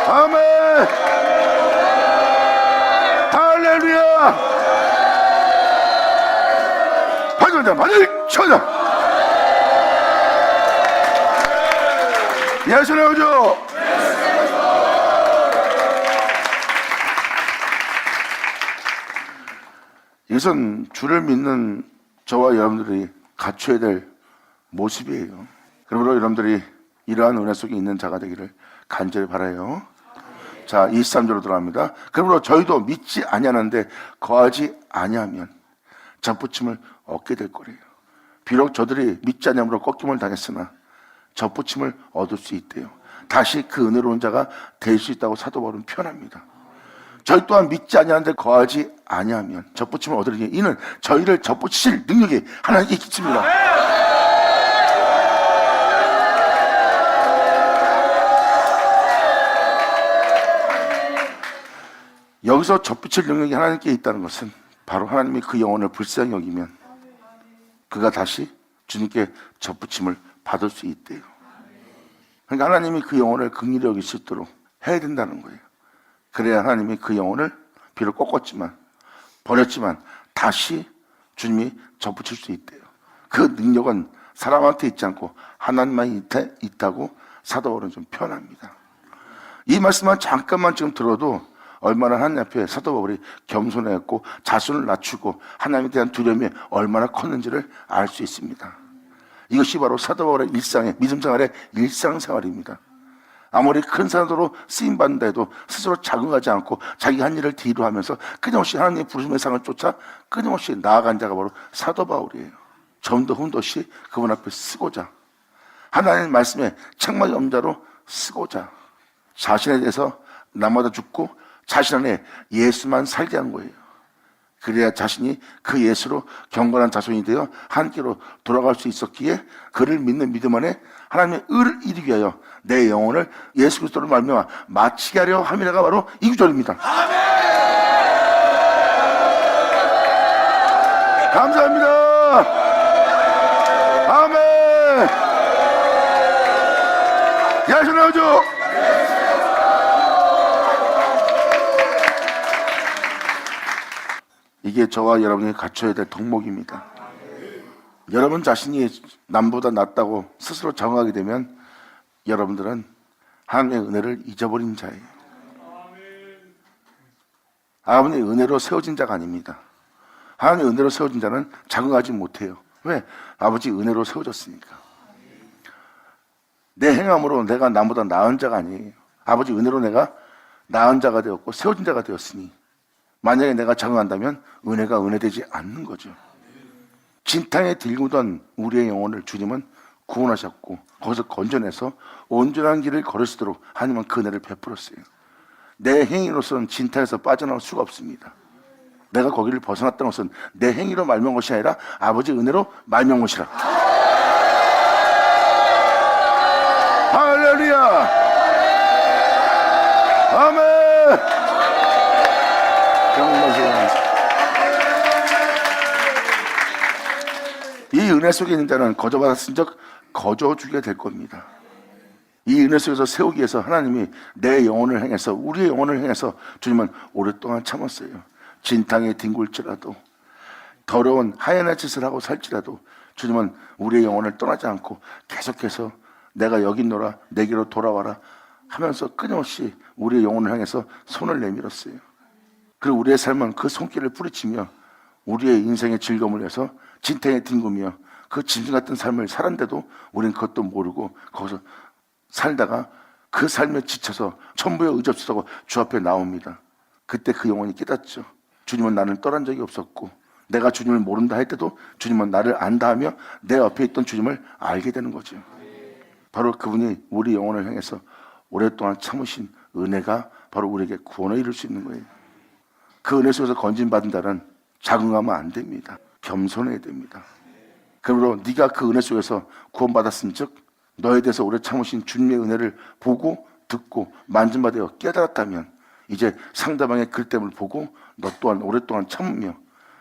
아멘. 할렐루야. 반전자 반전자 예수의 오죠. 이것은 주를 믿는 저와 여러분들이 갖춰야 될 모습이에요. 그러므로 여러분들이 이러한 은혜 속에 있는 자가 되기를 간절히 바라요. 자, 23절로 들어갑니다. 그러므로 저희도 믿지 아니하는데 거하지 아니하면 접붙임을 얻게 될 거래요. 비록 저들이 믿지 아니함으로 꺾임을 당했으나 접붙임을 얻을 수 있대요. 다시 그 은혜로운 자가 될 수 있다고 사도 바울은 표현합니다. 저희 또한 믿지 아니하는데 거하지 아니하면 접붙임을 얻으리니 이는 저희를 접붙이실 능력이 하나님께 있습니다. 여기서 접붙일 능력이 하나님께 있다는 것은 바로 하나님이 그 영혼을 불쌍히 여기면 그가 다시 주님께 접붙임을 받을 수 있대요. 그러니까 하나님이 그 영혼을 긍휼히 여길 수 있도록 해야 된다는 거예요. 그래야 하나님이 그 영혼을 비록 꺾었지만, 버렸지만 다시 주님이 접붙일 수 있대요. 그 능력은 사람한테 있지 않고 하나님만 있다고 사도 바울은 좀 표현합니다. 이 말씀만 잠깐만 지금 들어도 얼마나 하나님 앞에 사도 바울이 겸손했고 자신을 낮추고 하나님에 대한 두려움이 얼마나 컸는지를 알 수 있습니다. 이것이 바로 사도 바울의 일상의 믿음 생활의 일상생활입니다. 아무리 큰 사도로 쓰임받는다 해도 스스로 자긍하지 않고 자기 한 일을 뒤로 하면서 끊임없이 하나님의 부르심의 상을 쫓아 끊임없이 나아간 자가 바로 사도 바울이에요. 점도 흠도 없이 그분 앞에 쓰고자, 하나님의 말씀에 책망이 없는 자로 쓰고자, 자신에 대해서 남마다 죽고 자신 안에 예수만 살게 한 거예요. 그래야 자신이 그 예수로 경건한 자손이 되어 함께로 돌아갈 수 있었기에 그를 믿는 믿음 안에 하나님의 의를 이루기 위하여 내 영혼을 예수 그리스도로 말미암아 마치게 하려 함이라가 바로 이 구절입니다. 아멘! 감사합니다. 아멘. 야신하죠. 이게 저와 여러분이 갖춰야 될 덕목입니다. 여러분 자신이 남보다 낫다고 스스로 정하게 되면 여러분들은 하나님의 은혜를 잊어버린 자예요. 하나님의 은혜로 세워진 자가 아닙니다. 하나님의 은혜로 세워진 자는 자긍하지 못해요. 왜? 아버지 은혜로 세워졌으니까. 내 행함으로 내가 남보다 나은 자가 아니에요. 아버지 은혜로 내가 나은 자가 되었고 세워진 자가 되었으니 만약에 내가 자긍한다면 은혜가 은혜되지 않는 거죠. 진탕에 들구던 우리의 영혼을 주님은 구원하셨고 거기서 건져내서 온전한 길을 걸으시도록 하나님은 그 은혜를 베풀었어요. 내 행위로서는 진탕에서 빠져나올 수가 없습니다. 내가 거기를 벗어났다는 것은 내 행위로 말미암은 것이 아니라 아버지 은혜로 말미암은 것이라. 할렐루야. 아멘. 이 은혜 속에 있는 자는 거저받았은 적 거저주게 될 겁니다. 이 은혜 속에서 세우기 위해서 하나님이 내 영혼을 향해서 우리의 영혼을 향해서 주님은 오랫동안 참았어요. 진탕에 뒹굴지라도 더러운 하얀 짓을 하고 살지라도 주님은 우리의 영혼을 떠나지 않고 계속해서 내가 여기 있노라 내게로 돌아와라 하면서 끊임없이 우리의 영혼을 향해서 손을 내밀었어요. 그리고 우리의 삶은 그 손길을 뿌리치며 우리의 인생의 즐거움을 위해서 진탕에 뒹구며 그 짐승 같은 삶을 살았는데도 우리는 그것도 모르고 거기서 살다가 그 삶에 지쳐서 천부에 의지없어서 주 앞에 나옵니다. 그때 그 영혼이 깨닫죠. 주님은 나를 떠난 적이 없었고 내가 주님을 모른다 할 때도 주님은 나를 안다 하며 내 옆에 있던 주님을 알게 되는 거죠. 바로 그분이 우리 영혼을 향해서 오랫동안 참으신 은혜가 바로 우리에게 구원을 이룰 수 있는 거예요. 그 은혜 속에서 건진받은 자는 자긍하면 안 됩니다. 겸손해야 됩니다. 그러므로 네가 그 은혜 속에서 구원받았은 즉 너에 대해서 오래 참으신 주님의 은혜를 보고 듣고 만진받아 깨달았다면 이제 상대방의 글됨을 보고 너 또한 오랫동안 참으며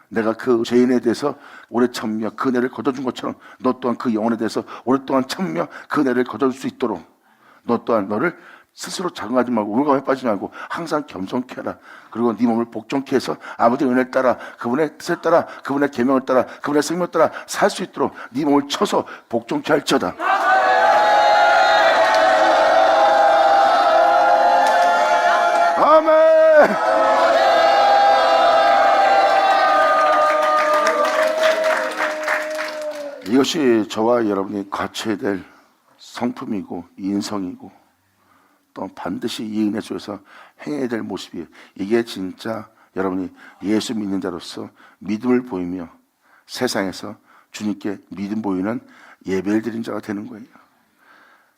내가 그 죄인에 대해서 오래 참으며 그 은혜를 거둬준 것처럼 너 또한 그 영혼에 대해서 오랫동안 참으며 그 은혜를 거둬줄 수 있도록 너 또한 너를 스스로 자긍하지 말고 우울감에 빠지지 말고 항상 겸손케 하라. 그리고 네 몸을 복종케 해서 아버지의 은혜를 따라 그분의 뜻을 따라 그분의 계명을 따라 그분의 생명을 따라 살 수 있도록 네 몸을 쳐서 복종케 할지어다. 아멘. 이것이 저와 여러분이 갖춰야 될 성품이고 인성이고 또 반드시 이 은혜 속에서 행해야 될 모습이에요. 이게 진짜 여러분이 예수 믿는 자로서 믿음을 보이며 세상에서 주님께 믿음 보이는 예배를 드린 자가 되는 거예요.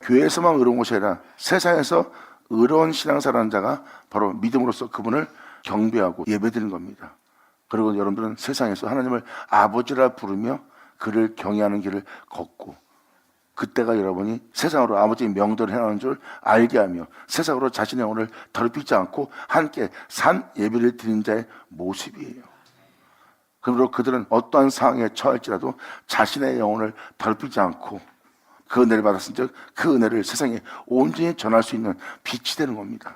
교회에서만 의로운 것이 아니라 세상에서 의로운 신앙생활하는 자가 바로 믿음으로써 그분을 경배하고 예배드리는 겁니다. 그리고 여러분들은 세상에서 하나님을 아버지라 부르며 그를 경외하는 길을 걷고 그때가 여러분이 세상으로 아버지의 명도를 행하는 줄 알게 하며 세상으로 자신의 영혼을 더럽히지 않고 함께 산 예배를 드리는 자의 모습이에요. 그러므로 그들은 어떠한 상황에 처할지라도 자신의 영혼을 더럽히지 않고 그 은혜를 받았은 즉 그 은혜를 세상에 온전히 전할 수 있는 빛이 되는 겁니다.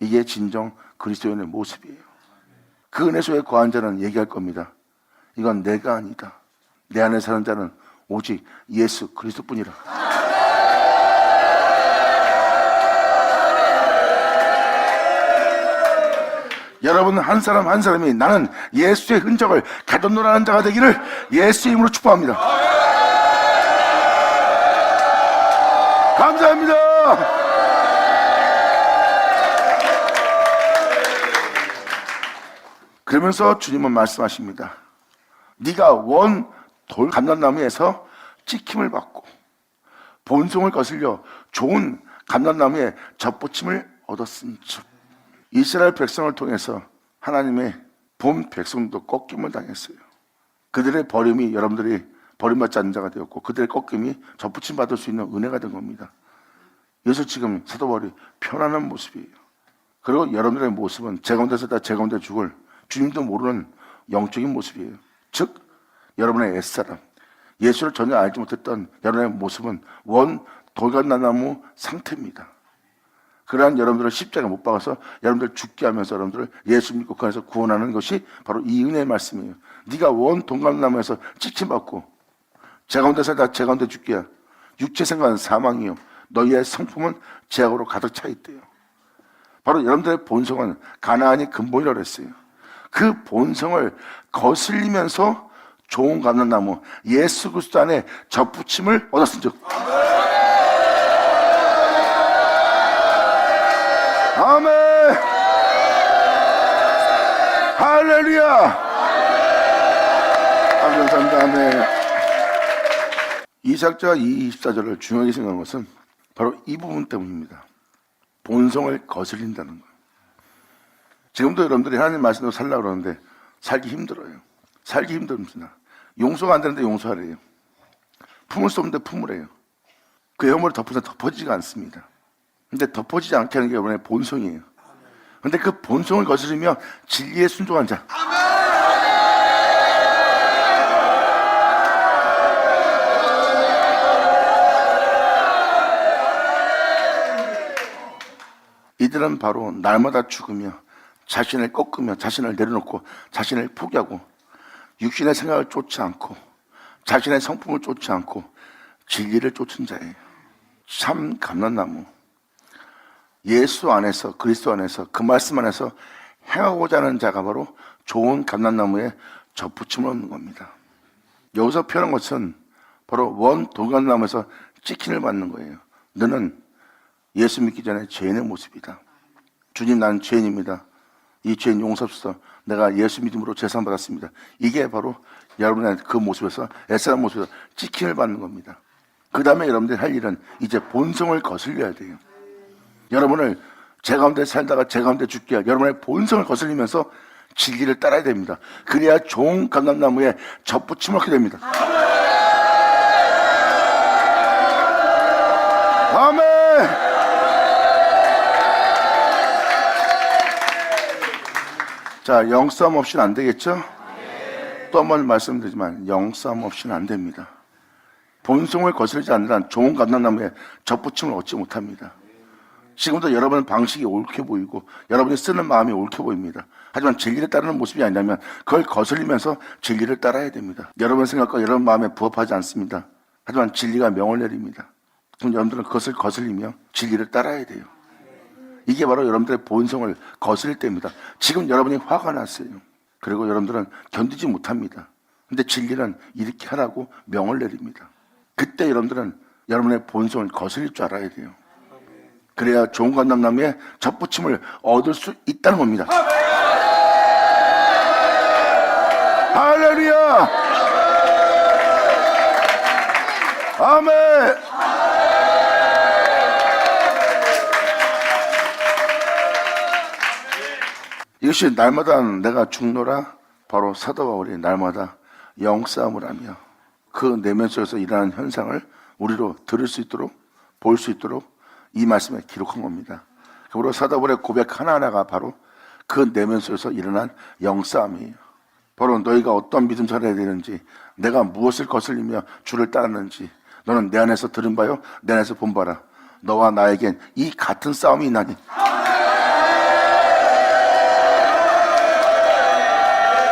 이게 진정 그리스도인의 모습이에요. 그 은혜 속에 거한 자는 얘기할 겁니다. 이건 내가 아니다. 내 안에 사는 자는 오직 예수 그리스도뿐이라. 여러분 한 사람 한 사람이 나는 예수의 흔적을 가졌노라는 자가 되기를 예수의 이름으로 축복합니다. 감사합니다. 그러면서 주님은 말씀하십니다. 네가 원 돌 감람나무에서 찍힘을 받고 본성을 거슬려 좋은 감람나무에 젖붙임을 얻었은즉. 이스라엘 백성을 통해서 하나님의 본 백성도 꺾임을 당했어요. 그들의 버림이 여러분들이 버림받지 않는 자가 되었고, 그들의 꺾임이 젖붙임 받을 수 있는 은혜가 된 겁니다. 그래서 지금 사도 바울이 편안한 모습이에요. 그리고 여러분들의 모습은 제 가운데서 다 제 가운데 죽을 주님도 모르는 영적인 모습이에요. 즉 여러분의 옛사람, 예수를 전혀 알지 못했던 여러분의 모습은 원 돌감나무 상태입니다. 그러한 여러분들을 십자가에 못 박아서 여러분들 죽게 하면서 여러분들을 예수 믿고 그 안에서 구원하는 것이 바로 이 은혜의 말씀이에요. 네가 원 돌감나무에서 찍힘받고 제 가운데 살다 제 가운데 죽게 하. 육체 생각은 사망이요 너희의 성품은 죄악으로 가득 차 있대요. 바로 여러분들의 본성은 가나안이 근본이라고 했어요. 그 본성을 거슬리면서 좋은 감람나무 예수 그리스도 안에 젖붙임을 얻었은즉. 아멘. 할렐루야. 감사합니다. 아멘. 이 작자가 이 24절을 중요하게 생각한 것은 바로 이 부분 때문입니다. 본성을 거슬린다는 거예요. 지금도 여러분들이 하나님 말씀으로 살려고 그러는데 살기 힘들어요. 살기 힘듭니다. 용서가 안 되는데 용서하래요. 품을 수 없는데 품으래요. 그 허물을 덮어서 덮어지지가 않습니다. 근데 덮어지지 않게 하는 게 여러분의 본성이에요. 근데 그 본성을 거스르며 진리에 순종한 자. 이들은 바로 날마다 죽으며 자신을 꺾으며 자신을 내려놓고 자신을 포기하고 육신의 생각을 쫓지 않고 자신의 성품을 쫓지 않고 진리를 쫓은 자예요. 참 감람나무. 예수 안에서 그리스도 안에서 그 말씀 안에서 행하고자 하는 자가 바로 좋은 감람나무에 젖붙임을 얻는 겁니다. 여기서 표현한 것은 바로 원 돌감나무에서 찍힘을 받는 거예요. 너는 예수 믿기 전에 죄인의 모습이다. 주님 나는 죄인입니다. 이 죄인 용서하소서. 내가 예수 믿음으로 제사 받았습니다. 이게 바로 여러분의 그 모습에서 옛사람 모습에서 찍힘을 받는 겁니다. 그 다음에 여러분들이 할 일은 이제 본성을 거슬려야 돼요. 여러분을 제 가운데 살다가 제 가운데 죽게 할 여러분의 본성을 거슬리면서 진리를 따라야 됩니다. 그래야 좋은 감람나무에 젖붙임을 얻게 됩니다. 아멘. 자, 영싸움 없이는 안 되겠죠? 또 한 번 말씀드리지만 영싸움 없이는 안 됩니다. 본성을 거스르지 않는 한 좋은 감람나무에 젖붙임을 얻지 못합니다. 지금도 여러분의 방식이 옳게 보이고 여러분이 쓰는 마음이 옳게 보입니다. 하지만 진리를 따르는 모습이 아니라면 그걸 거슬리면서 진리를 따라야 됩니다. 여러분 생각과 여러분 마음에 부합하지 않습니다. 하지만 진리가 명을 내립니다. 그럼 여러분들은 그것을 거슬리며 진리를 따라야 돼요. 이게 바로 여러분들의 본성을 거스릴 때입니다. 지금 여러분이 화가 났어요. 그리고 여러분들은 견디지 못합니다. 근데 진리는 이렇게 하라고 명을 내립니다. 그때 여러분들은 여러분의 본성을 거스릴 줄 알아야 돼요. 그래야 좋은 감람나무에 젖붙임을 얻을 수 있다는 겁니다. 할렐루야. 아멘. 이것이 날마다 내가 죽노라. 바로 사도 바울이 날마다 영싸움을 하며 그 내면 속에서 일어나는 현상을 우리로 들을 수 있도록 볼 수 있도록 이 말씀에 기록한 겁니다. 그리고 사도 바울의 고백 하나하나가 바로 그 내면 속에서 일어난 영싸움이에요. 바로 너희가 어떤 믿음 살아야 되는지, 내가 무엇을 거슬리며 주를 따랐는지, 너는 내 안에서 들은 바요 내 안에서 본 바라. 너와 나에겐 이 같은 싸움이 있나니.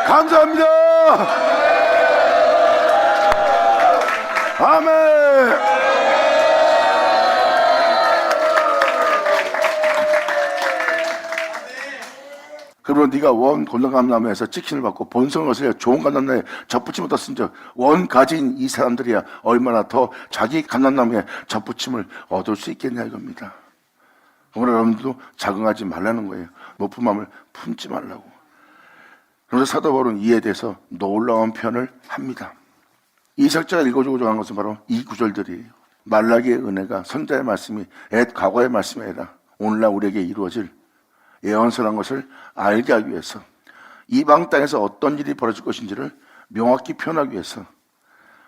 감사합니다. 아멘. 그러면 네가 원 골든감람나무에서 치킨을 받고 본성을 거슬려 좋은 감람나무에 접붙임을 얻었은즉 원 가진 이 사람들이야 얼마나 더 자기 감람나무에 접붙임을 얻을 수 있겠냐 이겁니다. 오늘 여러분들도 자긍하지 말라는 거예요. 높은 마음을 품지 말라고. 그래서 사도 바울은 이에 대해서 놀라운 표현을 합니다. 이 책자가 읽어주고자 하는 것은 바로 이 구절들이에요. 말라기의 은혜가 선자의 말씀이 옛 과거의 말씀이 아니라 오늘날 우리에게 이루어질 예언서란 것을 알게 하기 위해서 이방 땅에서 어떤 일이 벌어질 것인지를 명확히 표현하기 위해서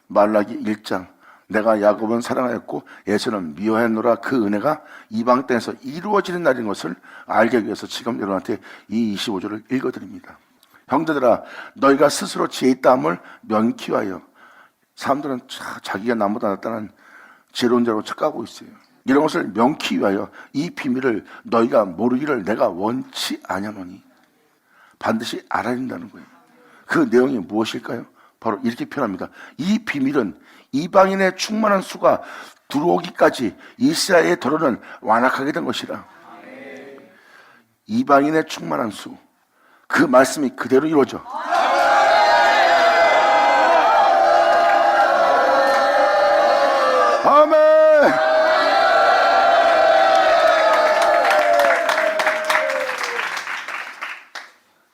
말라기 1장 내가 야곱은 사랑하였고 에서는 미워했노라 그 은혜가 이방 땅에서 이루어지는 날인 것을 알게 하기 위해서 지금 여러분한테 이 25절을 읽어드립니다. 형제들아 너희가 스스로 지혜 있다함을 명키하여 사람들은 자기가 나보다 낫다는 지혜로운 자로 착각하고 있어요. 이런 것을 명키 위하여 이 비밀을 너희가 모르기를 내가 원치 아니하노니 반드시 알아야 된다는 거예요. 그 내용이 무엇일까요? 바로 이렇게 표현합니다. 이 비밀은 이방인의 충만한 수가 들어오기까지 이스라엘의 더러는 완악하게 된 것이라. 이방인의 충만한 수, 그 말씀이 그대로 이루어져. 아멘.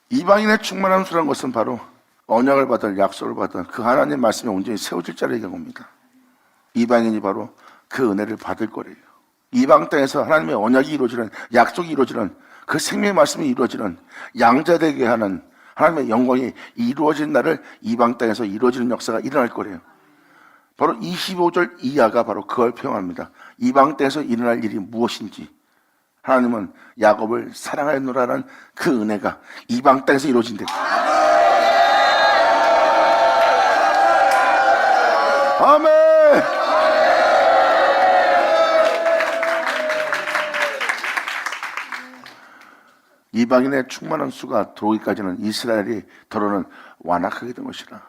이방인의 충만한 수라는 것은 바로 언약을 받을 약속을 받은 그 하나님 말씀이 온전히 세워질 자를 얘기한 겁니다. 이방인이 바로 그 은혜를 받을 거래요. 이방 땅에서 하나님의 언약이 이루어지는, 약속이 이루어지는, 그 생명의 말씀이 이루어지는, 양자되게 하는 하나님의 영광이 이루어진 날을 이방 땅에서 이루어지는 역사가 일어날 거래요. 바로 25절 이하가 바로 그걸 표현합니다. 이방 땅에서 일어날 일이 무엇인지, 하나님은 야곱을 사랑하였노라는 그 은혜가 이방 땅에서 이루어진대. 아멘. 이방인의 충만한 수가 들어오기까지는 이스라엘이 더러는 완악하게 된 것이라.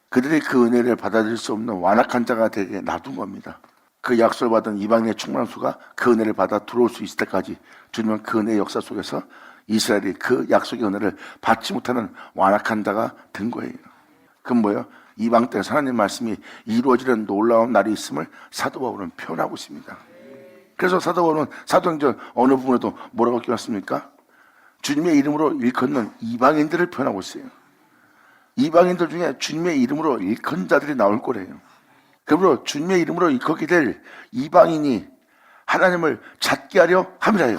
그들이 그 은혜를 받아들일 수 없는 완악한 자가 되게 놔둔 겁니다. 그 약속을 받은 이방인의 충만한 수가 그 은혜를 받아 들어올 수 있을 때까지 주님은 그 은혜의 역사 속에서 이스라엘이 그 약속의 은혜를 받지 못하는 완악한 자가 된 거예요. 그건 뭐예요? 이방 땅에서 하나님 말씀이 이루어지는 놀라운 날이 있음을 사도 바울은 표현하고 있습니다. 그래서 사도 바울은 사도행전 어느 부분에도 뭐라고 끼웠습니까? 주님의 이름으로 일컫는 이방인들을 표현하고 있어요. 이방인들 중에 주님의 이름으로 일컫는 자들이 나올 거래요. 그러므로 주님의 이름으로 일컫게 될 이방인이 하나님을 찾게 하려 함이라요.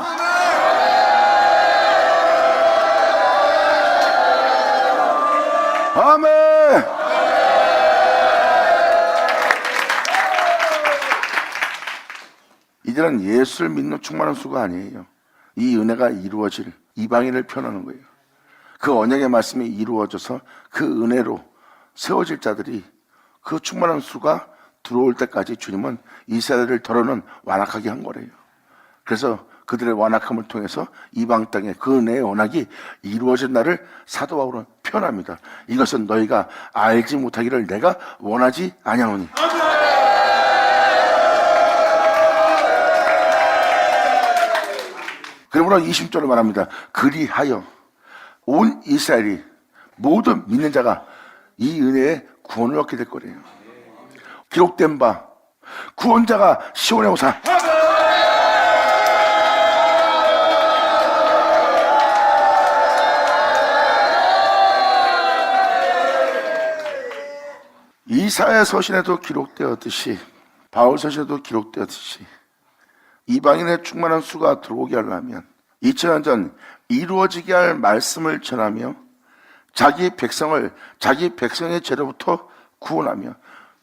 아멘. 이들은 예수를 믿는 충만한 수가 아니에요. 이 은혜가 이루어질 이방인을 표현하는 거예요. 그 언약의 말씀이 이루어져서 그 은혜로 세워질 자들이 그 충만한 수가 들어올 때까지 주님은 이스라엘을 더러는 완악하게 한 거래요. 그래서 그들의 완악함을 통해서 이방 땅에 그 은혜의 언약이 이루어진 날을 사도 바울은 표현합니다. 이것은 너희가 알지 못하기를 내가 원하지 아니하노니. 그러므로 20절을 말합니다. 그리하여 온 이스라엘이 모든 믿는 자가 이 은혜의 구원을 얻게 될 거래요. 기록된 바 구원자가 시온에 오사. 이사야 서신에도 기록되었듯이 바울 서신에도 기록되었듯이 이방인의 충만한 수가 들어오게 하려면 2000년 전 이루어지게 할 말씀을 전하며 자기 백성의 죄로부터 구원하며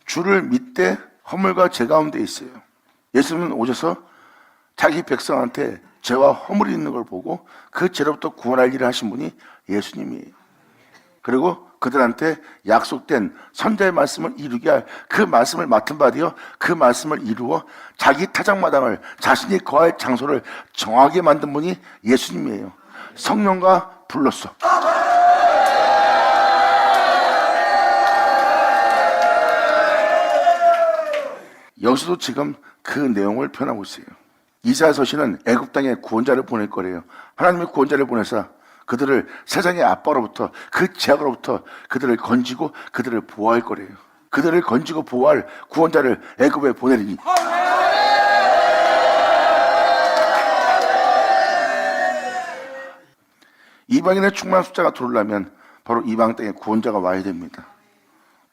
주를 믿되 허물과 죄 가운데 있어요. 예수님은 오셔서 자기 백성한테 죄와 허물이 있는 걸 보고 그 죄로부터 구원할 일을 하신 분이 예수님이에요. 그리고 그들한테 약속된 선자의 말씀을 이루게 할 그 말씀을 맡은 바 되어 그 말씀을 이루어 자기 타작마당을 자신이 거할 장소를 정하게 만든 분이 예수님이에요. 성령과 불렀어. 여기서도 지금 그 내용을 표현하고 있어요. 이사야 서신은 애굽 땅에 구원자를 보낼 거래요. 하나님의 구원자를 보내서 그들을 세상의 압박으로부터 그 제약으로부터 그들을 건지고 그들을 보호할 거래요. 그들을 건지고 보호할 구원자를 애굽에 보내리니 이방인의 충만한 숫자가 들어오려면 바로 이방 땅에 구원자가 와야 됩니다.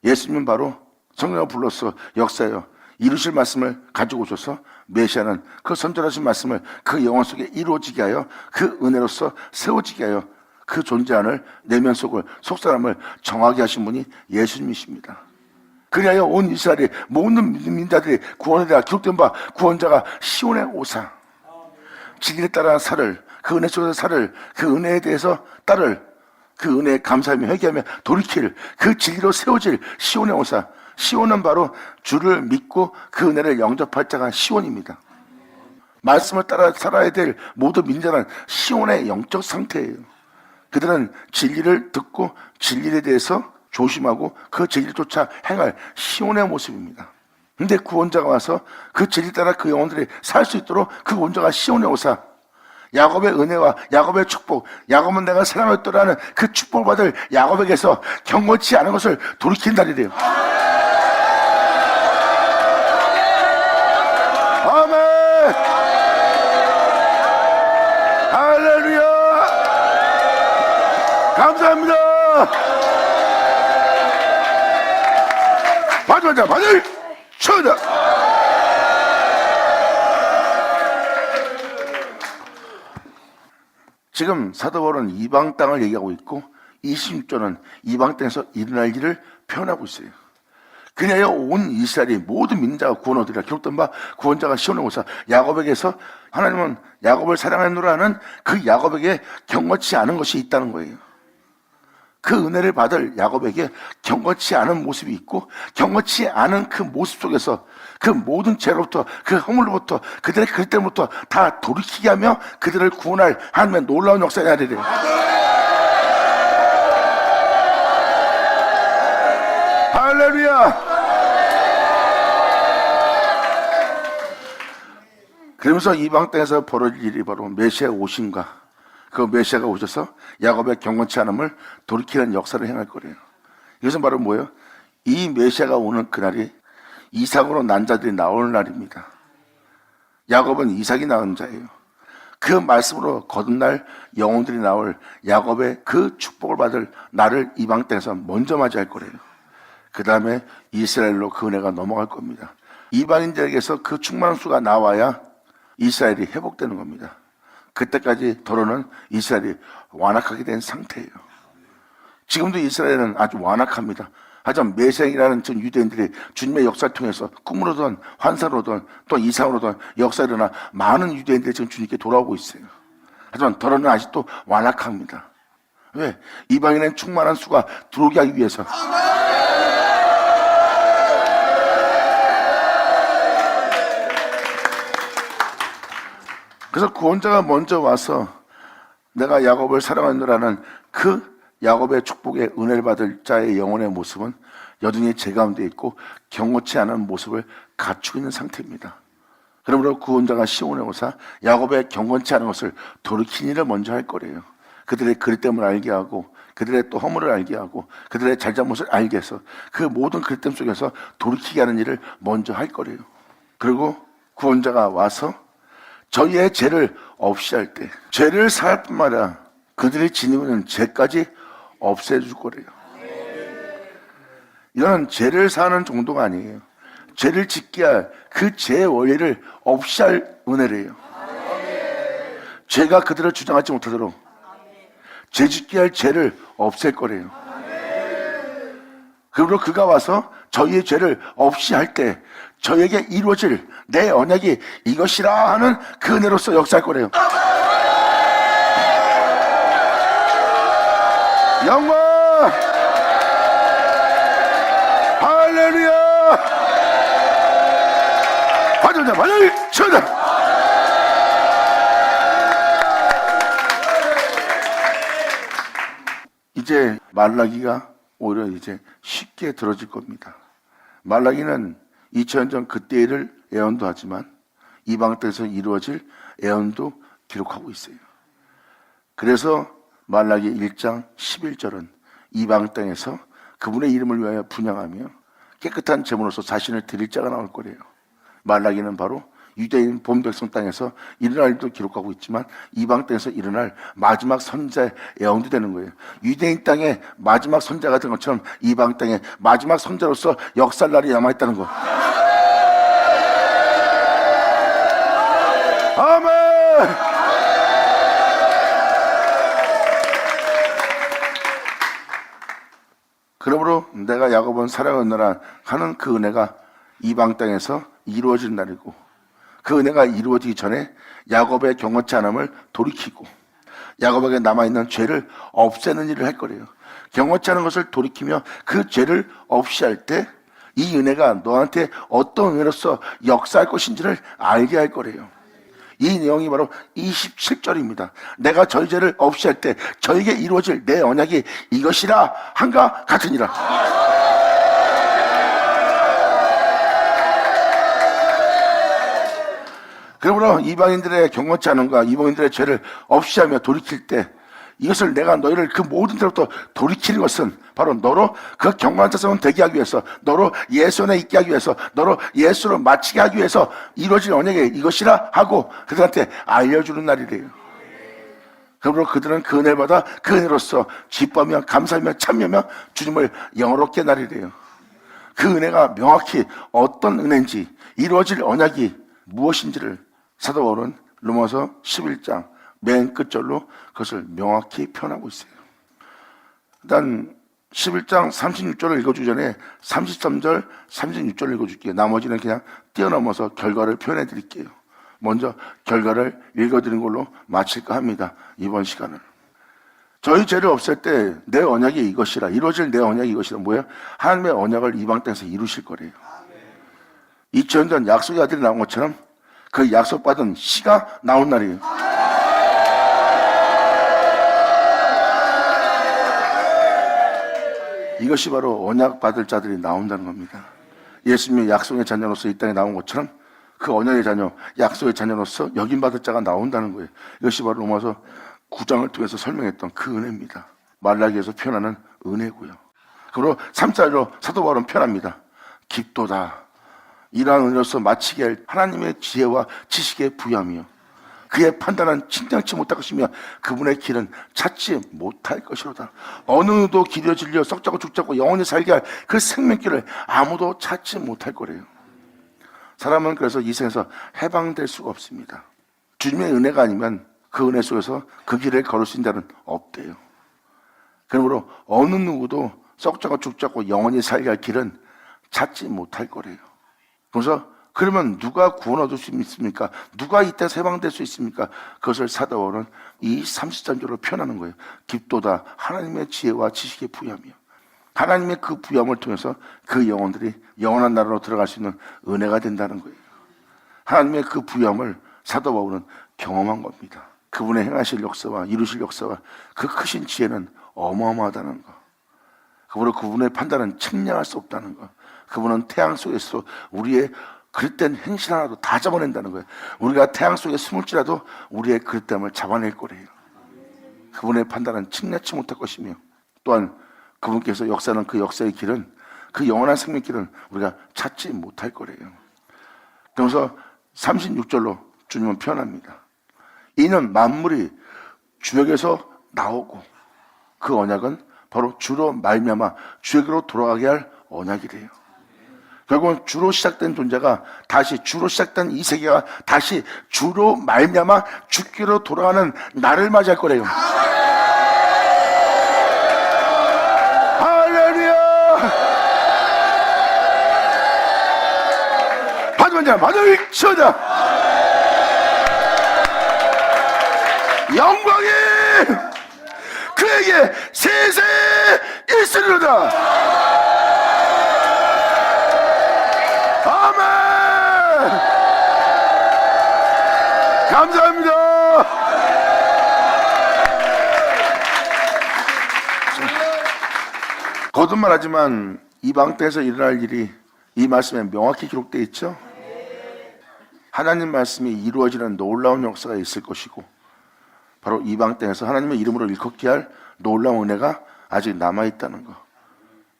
예수님은 바로 성령을 불러서 역사하여 이루실 말씀을 가지고 오셔서 메시아는 그 선전하신 말씀을 그 영혼 속에 이루어지게 하여 그 은혜로서 세워지게 하여 그 존재하는 내면 속을 속사람을 정하게 하신 분이 예수님이십니다. 그리하여 온 이스라엘이 모든 민자들이 구원에 대하 기록된 바 구원자가 시온에 오사 진리에 따라 살을 그 은혜 속에서 살을 그 은혜에 대해서 따를 그 은혜에 감사하며 회개하며 돌이킬 그 진리로 세워질 시온에 오사. 시온은 바로 주를 믿고 그 은혜를 영접할 자가 시온입니다. 말씀을 따라 살아야 될 모든 민자는 시온의 영적 상태예요. 그들은 진리를 듣고 진리에 대해서 조심하고 그 진리를 쫓아 행할 시온의 모습입니다. 근데 구원자가 와서 그 진리 따라 그 영혼들이 살 수 있도록 그 구원자가 시온에 오사 야곱의 은혜와 야곱의 축복, 야곱은 내가 사랑했더라는 그 축복을 받을 야곱에게서 경건치 않은 것을 돌이킨 날이래요. 아멘. 할렐루야. 감사합니다. 마지막 받을 쳐다. 지금 사도 바울은 이방 땅을 얘기하고 있고 26절은 이방 땅에서 일어날 일을 표현하고 있어요. 그리하여 온 이스라엘이 모든 민자가 구원 얻으리라 기록된 바 구원자가 시온에 오사 야곱에게서 하나님은 야곱을 사랑하노라는 그 야곱에게 경건치 않은 것이 있다는 거예요. 그 은혜를 받을 야곱에게 경건치 않은 모습이 있고 경건치 않은 그 모습 속에서 그 모든 죄로부터 그 허물로부터 그들의 그릇됨부터 다 돌이키게 하며 그들을 구원할 하나님의 놀라운 역사가 되리라. 할렐루야. 그러면서 이방 땅에서 벌어질 일이 바로 메시아 오심과 그 메시아가 오셔서 야곱의 경건치 않음을 돌이키는 역사를 행할 거래요. 이것은 바로 뭐예요? 이 메시아가 오는 그날이 이삭으로 난 자들이 나올 날입니다. 야곱은 이삭이 낳은 자예요. 그 말씀으로 거듭날 영혼들이 나올 야곱의 그 축복을 받을 나를 이방 땅에서 먼저 맞이할 거래요. 그 다음에 이스라엘로 그 은혜가 넘어갈 겁니다. 이방인들에게서 그 충만한 수가 나와야 이스라엘이 회복되는 겁니다. 그때까지 더러는 이스라엘이 완악하게 된 상태예요. 지금도 이스라엘은 아주 완악합니다. 하지만 메시아라는 전 유대인들이 주님의 역사를 통해서 꿈으로든 환상으로든 또 이상으로든 역사에 일어나 많은 유대인들이 지금 주님께 돌아오고 있어요. 하지만 더러는 아직도 완악합니다. 왜? 이방인의 충만한 수가 들어오게 하기 위해서. 그래서 구원자가 먼저 와서 내가 야곱을 사랑하노라는 그 야곱의 축복의 은혜를 받을 자의 영혼의 모습은 여전히 제 가운데 있고 경고치 않은 모습을 갖추고 있는 상태입니다. 그러므로 구원자가 시온에 오사 야곱의 경건치 않은 것을 돌이킨 일을 먼저 할 거래요. 그들의 그릇됨을 알게 하고 그들의 또 허물을 알게 하고 그들의 잘잘못을 알게 해서 그 모든 그릇됨 속에서 돌이키게 하는 일을 먼저 할 거래요. 그리고 구원자가 와서 저희의 죄를 없이 할 때 죄를 사할 뿐만 아니라 그들이 지니고 있는 죄까지 없애줄 거래요. 이거는 죄를 사는 정도가 아니에요. 죄를 짓게 할 그 죄의 원리를 없이 할 은혜래요. 죄가 그들을 주장하지 못하도록 죄 짓게 할 죄를 없앨 거래요. 그리고 그가 와서 저희의 죄를 없이 할 때 저에게 이루어질 내 언약이 이것이라 하는 그 은혜로서 역사할 거래요. 영광! 할렐루야! 받으자, 받을 쳐다! 이제 말라기가 오히려 이제 쉽게 들어질 겁니다. 말라기는 2000년 전 그때 일을 예언도 하지만 이방 땅에서 이루어질 예언도 기록하고 있어요. 그래서 말라기 1장 11절은 이방 땅에서 그분의 이름을 위하여 분향하며 깨끗한 제물로서 자신을 드릴 자가 나올 거래요. 말라기는 바로 유대인 본백성 땅에서 일어날 일도 기록하고 있지만 이방 땅에서 일어날 마지막 선자의 예언도 되는 거예요. 유대인 땅의 마지막 선자가 된 것처럼 이방 땅의 마지막 선자로서 역사할 날이 남아있다는 거. 아멘. 그러므로 내가 야곱은 사랑하느라 하는 그 은혜가 이방 땅에서 이루어진 날이고, 그 은혜가 이루어지기 전에 야곱의 경건치 않음을 돌이키고 야곱에게 남아있는 죄를 없애는 일을 할 거래요. 경건치 않은 것을 돌이키며 그 죄를 없이 할 때 이 은혜가 너한테 어떤 은혜로서 역사할 것인지를 알게 할 거래요. 이 내용이 바로 27절입니다. 내가 저희 죄를 없이 할 때 저에게 이루어질 내 언약이 이것이라 한가 같으니라. 그러므로 이방인들의 경건치 않음과 이방인들의 죄를 없이 하며 돌이킬 때 이것을 내가 너희를 그 모든 데로부터 돌이키는 것은 바로 너로 그 경건한 자성을 되게 하기 위해서, 너로 예수 안에 있게 하기 위해서, 너로 예수를 마치게 하기 위해서 이루어질 언약이 이것이라 하고 그들한테 알려주는 날이래요. 그러므로 그들은 그 은혜를 받아 그 은혜로서 기뻐하며 감사하며 참여하며 주님을 영화롭게 하는 날이래요. 그 은혜가 명확히 어떤 은혜인지, 이루어질 언약이 무엇인지를 사도 바울은 로마서 11장 맨 끝절로 그것을 명확히 표현하고 있어요. 일단 11장 36절을 읽어주기 전에 33절, 36절을 읽어줄게요. 나머지는 그냥 뛰어넘어서 결과를 표현해 드릴게요. 먼저 결과를 읽어드린 걸로 마칠까 합니다. 이번 시간을. 저희 죄를 없앨 때 내 언약이 이것이라, 이루어질 내 언약이 이것이라. 뭐야? 하나님의 언약을 이방 땅에서 이루실 거래요. 2000년 전 약속의 아들이 나온 것처럼 그 약속받은 씨가 나온 날이에요. 이것이 바로 언약 받을 자들이 나온다는 겁니다. 예수님의 약속의 자녀로서 이 땅에 나온 것처럼 그 언약의 자녀, 약속의 자녀로서 여김받을 자가 나온다는 거예요. 이것이 바로 로마서 9장을 통해서 설명했던 그 은혜입니다. 말라기에서 표현하는 은혜고요. 그리고 3절로 사도 바울은 표현합니다. 깊도다. 이러한 은혜로서 마치게 할 하나님의 지혜와 지식의 부여하며 그의 판단은 침략치 못할 것이며 그분의 길은 찾지 못할 것이로다. 어느 누구도 길이어 질려 썩자고 죽자고 영원히 살게 할 그 생명길을 아무도 찾지 못할 거래요. 사람은 그래서 이 생에서 해방될 수가 없습니다. 주님의 은혜가 아니면 그 은혜 속에서 그 길을 걸을 수 있는 자는 없대요. 그러므로 어느 누구도 썩자고 죽자고 영원히 살게 할 길은 찾지 못할 거래요. 그래서 그러면 누가 구원 얻을 수 있습니까? 누가 이때 해방될 수 있습니까? 그것을 사도 바울은 이 33절로 표현하는 거예요. 깊도다. 하나님의 지혜와 지식의 부여하며 하나님의 그 부여함을 통해서 그 영혼들이 영원한 나라로 들어갈 수 있는 은혜가 된다는 거예요. 하나님의 그 부여함을 사도 바울은 경험한 겁니다. 그분의 행하실 역사와 이루실 역사와 그 크신 지혜는 어마어마하다는 거. 그러므로 그분의 판단은 측량할 수 없다는 거. 그분은 태양 속에서 우리의 그릇된 행실 하나도 다 잡아낸다는 거예요. 우리가 태양 속에 숨을지라도 우리의 그릇됨을 잡아낼 거래요. 그분의 판단은 측량치 못할 것이며 또한 그분께서 역사하는 그 역사의 길은, 그 영원한 생명 길은 우리가 찾지 못할 거래요. 그래서 36절로 주님은 표현합니다. 이는 만물이 주에게서 나오고 그 언약은 바로 주로 말미암아 주에게로 돌아가게 할 언약이래요. 결국은 주로 시작된 존재가 다시 주로 시작된 이 세계가 다시 주로 말미암아 주께로 돌아가는 날을 맞이할 거래요. 할렐루야! 받으면 자, 받을 치어자. 영광이 그에게 세세 있으리로다. 감사합니다. 거듭말하지만 이방 땅에서 일어날 일이 이 말씀에 명확히 기록되어 있죠. 하나님 말씀이 이루어지는 놀라운 역사가 있을 것이고 바로 이방 땅에서 하나님의 이름으로 일컫게 할 놀라운 은혜가 아직 남아있다는 거.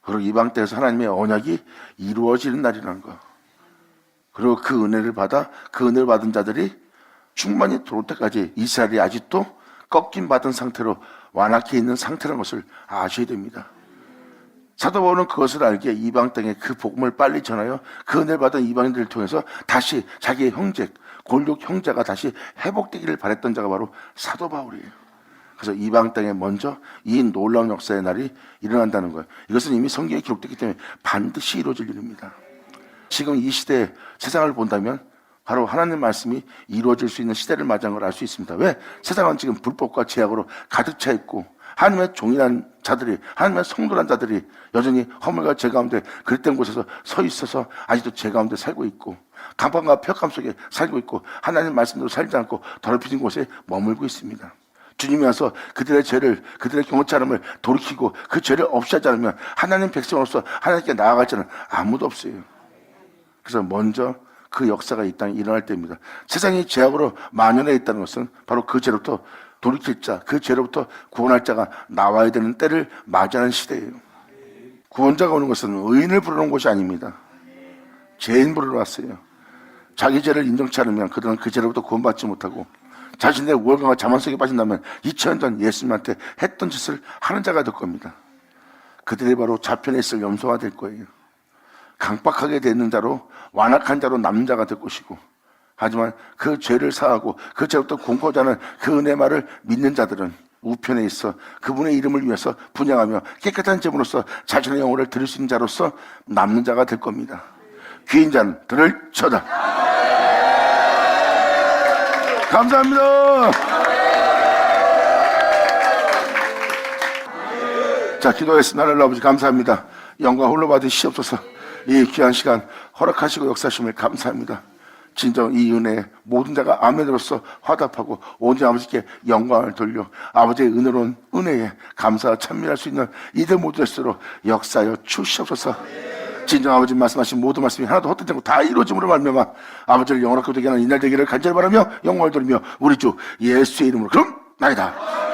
그리고 이방 땅에서 하나님의 언약이 이루어지는 날이라는 거. 그리고 그 은혜를 받아 그 은혜를 받은 자들이 충만히 들어올 때까지 이스라엘이 아직도 꺾임 받은 상태로 완악해 있는 상태라는 것을 아셔야 됩니다. 사도 바울은 그것을 알기에 이방 땅에 그 복음을 빨리 전하여 그 은혜를 받은 이방인들을 통해서 다시 자기의 형제, 골육 형제가 다시 회복되기를 바랬던 자가 바로 사도 바울이에요. 그래서 이방 땅에 먼저 이 놀라운 역사의 날이 일어난다는 거예요. 이것은 이미 성경에 기록됐기 때문에 반드시 이루어질 일입니다. 지금 이 시대의 세상을 본다면 바로 하나님의 말씀이 이루어질 수 있는 시대를 맞이한 걸 알 수 있습니다. 왜? 세상은 지금 불법과 제약으로 가득 차 있고 하나님의 종이란 자들이, 하나님의 성도란 자들이 여전히 허물과 죄 가운데 그릇된 곳에서 서 있어서 아직도 죄 가운데 살고 있고 강판과 폐역감 속에 살고 있고 하나님의 말씀대로 살지 않고 더럽혀진 곳에 머물고 있습니다. 주님이 와서 그들의 죄를, 그들의 경고차름을 돌이키고 그 죄를 없애지 않으면 하나님 백성으로서 하나님께 나아갈 자는 아무도 없어요. 그래서 먼저 그 역사가 이 땅에 일어날 때입니다. 세상이 죄악으로 만연해 있다는 것은 바로 그 죄로부터 돌이킬 자, 그 죄로부터 구원할 자가 나와야 되는 때를 맞이하는 시대예요. 구원자가 오는 것은 의인을 부르는 곳이 아닙니다. 죄인 부르러 왔어요. 자기 죄를 인정치 않으면 그들은 그 죄로부터 구원받지 못하고 자신의 우월감과 자만 속에 빠진다면 2000년 전 예수님한테 했던 짓을 하는 자가 될 겁니다. 그들이 바로 좌편에 있을 염소가 될 거예요. 강박하게 되는 자로, 완악한 자로 남는 자가 될 것이고, 하지만 그 죄를 사하고 그 죄로부터 공포하지 않은 그 은혜의 말을 믿는 자들은 우편에 있어 그분의 이름을 위해서 분양하며 깨끗한 제물로서 자신의 영혼을 드릴 수 있는 자로서 남는 자가 될 겁니다. 귀인 자는 들을 쳐다. 감사합니다. 자, 기도하겠습니다. 하나님 아버지 감사합니다. 영광 홀로 받으시옵소서. 이 귀한 시간 허락하시고 역사하심을 감사합니다. 진정 이 은혜에 모든 자가 아멘으로서 화답하고 온전히 아버지께 영광을 돌려 아버지의 은혜로운 은혜에 감사와 찬미할 수 있는 이들 모두 될수록 역사하여 주시옵소서. 진정 아버지 말씀하신 모든 말씀이 하나도 헛되지 않고 다 이루어짐으로 말미암아 아버지를 영원하게 되게 하는 이날 되기를 간절히 바라며 영광을 돌리며 우리 주 예수의 이름으로 그럼 나이다.